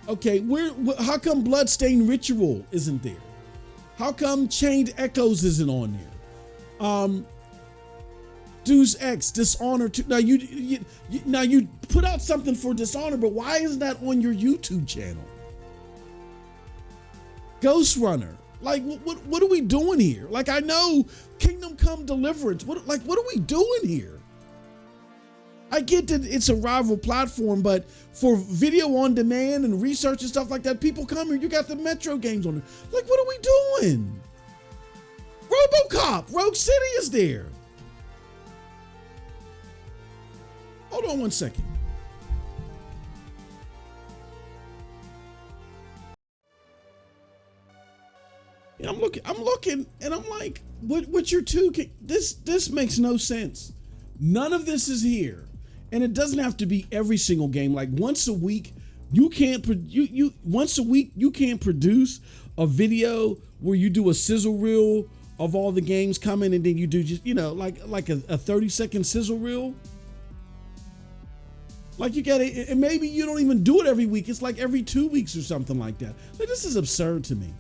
S1: Okay, how come Bloodstained Ritual isn't there? How come Chained Echoes isn't on there? Deus Ex, Dishonored 2. Now you put out something for Dishonored, but why isn't that on your YouTube channel? Ghost Runner. Like, what are we doing here? Like, I know Kingdom Come Deliverance. What are we doing here? I get that it's a rival platform, but for video on demand and research and stuff like that, people come here. You got the Metro games on there. Like, what are we doing? RoboCop, Rogue City is there. Hold on one second. I'm looking, and I'm like, what's your 2K? This makes no sense. None of this is here, and it doesn't have to be every single game. Like once a week, you can't produce a video where you do a sizzle reel of all the games coming, and then you do just like a 30-second sizzle reel. Like you gotta, and maybe you don't even do it every week. It's like every 2 weeks or something like that. Like this is absurd to me.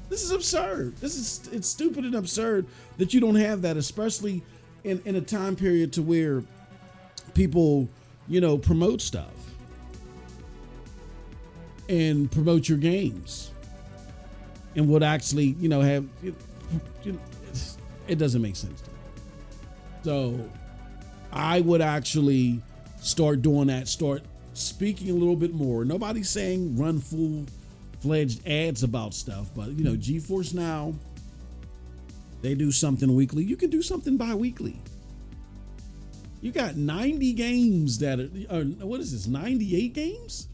S1: This is absurd. It's stupid and absurd that you don't have that, especially in a time period to where people, promote stuff and promote your games and would actually, have, it doesn't make sense to me. So I would actually start doing that, start speaking a little bit more. Nobody's saying run full-fledged ads about stuff, but GeForce Now, they do something weekly. You can do something bi-weekly. You got 90 games that are, what is this, 98 games?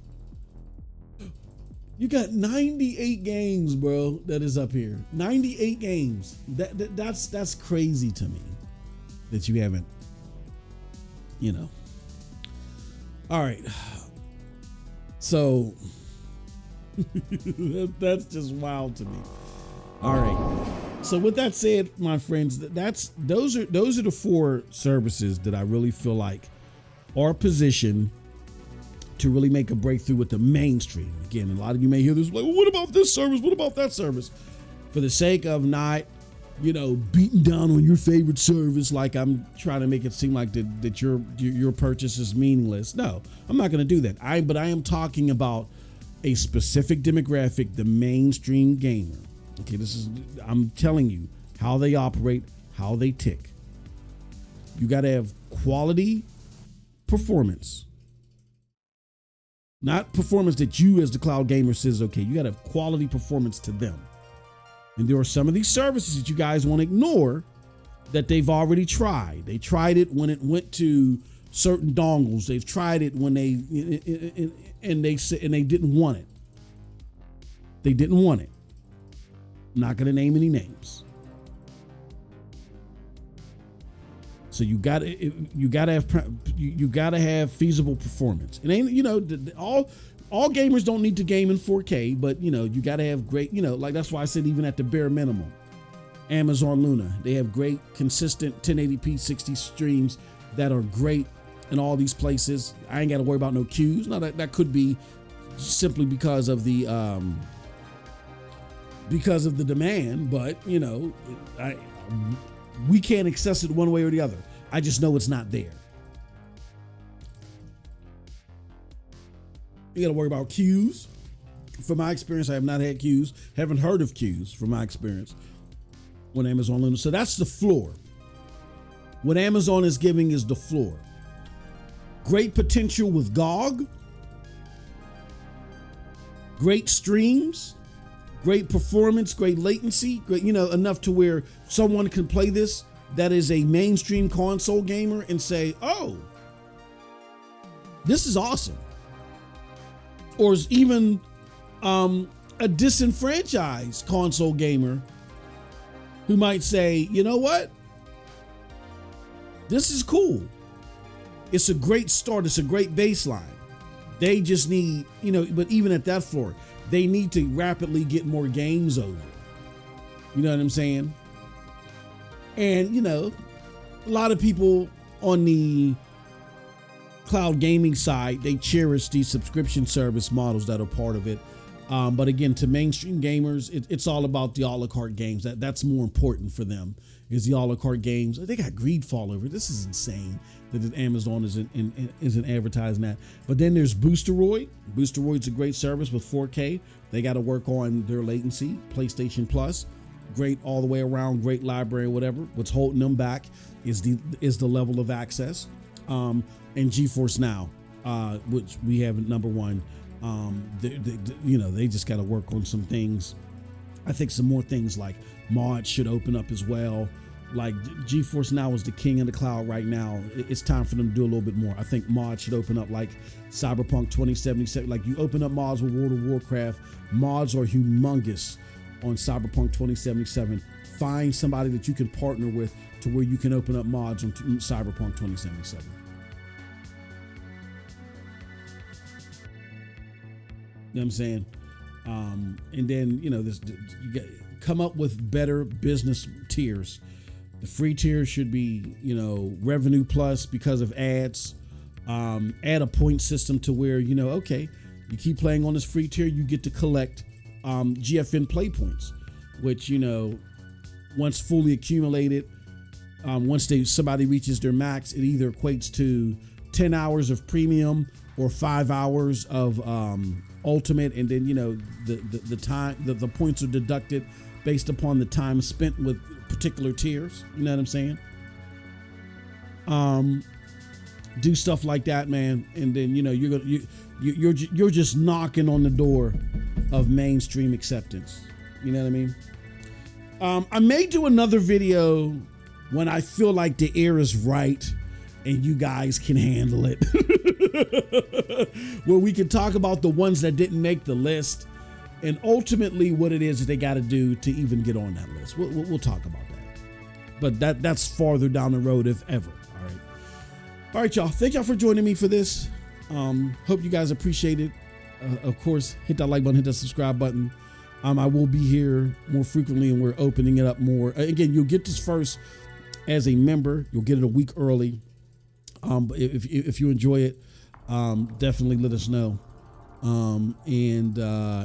S1: You got 98 games, bro, that is up here. 98 games. That's crazy to me that you haven't, All right. So that's just wild to me. All right. So with that said, my friends, those are the 4 services that I really feel like are positioned to really make a breakthrough with the mainstream. Again, a lot of you may hear this like, well, what about this service? What about that service? For the sake of not, beating down on your favorite service, like I'm trying to make it seem like that your purchase is meaningless. No, I'm not going to do that. But I am talking about a specific demographic, the mainstream gamer. Okay, I'm telling you how they operate, how they tick. You got to have quality performance. Not performance that you as the cloud gamer says, okay, you got to have quality performance to them. And there are some of these services that you guys want to ignore that they've already tried. They tried it when it went to certain dongles. They've tried it when they didn't want it. They didn't want it. I'm not going to name any names. So you gotta have feasible performance. It ain't, all gamers don't need to game in 4K, but you gotta have great, like that's why I said even at the bare minimum, Amazon Luna, they have great consistent 1080p 60 streams that are great in all these places. I ain't gotta worry about no queues. No, that could be simply because of the demand, but we can't access it one way or the other. I just know it's not there. You got to worry about queues. From my experience, I have not had queues. Haven't heard of queues from my experience on Amazon Luna. So that's the floor. What Amazon is giving is the floor. Great potential with GOG. Great streams. Great performance, great latency, great, enough to where someone can play this that is a mainstream console gamer and say, oh, this is awesome. Or is even a disenfranchised console gamer who might say, you know what? This is cool. It's a great start. It's a great baseline. They just need, but even at that floor, they need to rapidly get more games over. You know what I'm saying? And, a lot of people on the cloud gaming side, they cherish these subscription service models that are part of it. But again, to mainstream gamers, it's all about the a la carte games. That's more important for them, is the a la carte games. They got Greedfall over. This is insane that Amazon isn't advertising that. But then there's Boosteroid. Boosteroid's a great service with 4K. They got to work on their latency. PlayStation Plus, great all the way around, great library, whatever. What's holding them back is the level of access. And GeForce Now, which we have at number one. They just got to work on some things. I think some more things like mods should open up as well. Like GeForce Now is the king of the cloud right now. It's time for them to do a little bit more. I think mods should open up like Cyberpunk 2077. Like you open up mods with World of Warcraft. Mods are humongous on Cyberpunk 2077. Find somebody that you can partner with to where you can open up mods on Cyberpunk 2077. You know what I'm saying? And then, you come up with better business tiers. The free tier should be, revenue plus because of ads. Add a point system to where, okay, you keep playing on this free tier, you get to collect GFN play points, which, once fully accumulated, once somebody reaches their max, it either equates to 10 hours of premium or 5 hours of ultimate, and then the time the points are deducted based upon the time spent with particular tiers. You know what I'm saying? Do stuff like that, man, and then you're just knocking on the door of mainstream acceptance. You know what I mean? I may do another video when I feel like the air is right and you guys can handle it. Where we can talk about the ones that didn't make the list and ultimately what it is that they got to do to even get on that list. We'll talk about that. But that's farther down the road, if ever. All right, y'all. Thank y'all for joining me for this. Hope you guys appreciate it. Of course, hit that like button, hit that subscribe button. I will be here more frequently, and we're opening it up more. Again, you'll get this first as a member. You'll get it a week early. But if you enjoy it, definitely let us know. And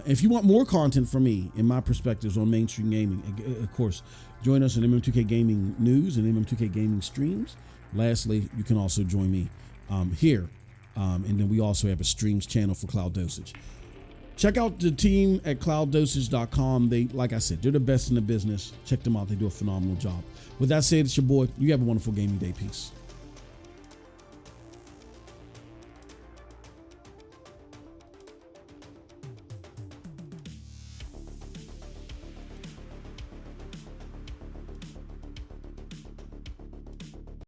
S1: if you want more content from me and my perspectives on mainstream gaming, of course, join us in MM2K Gaming News and MM2K Gaming Streams. Lastly, you can also join me here. And then we also have a streams channel for Cloud Dosage. Check out the team at CloudDosage.com. They, like I said, they're the best in the business. Check them out. They do a phenomenal job. With that said, it's your boy. You have a wonderful gaming day. Peace.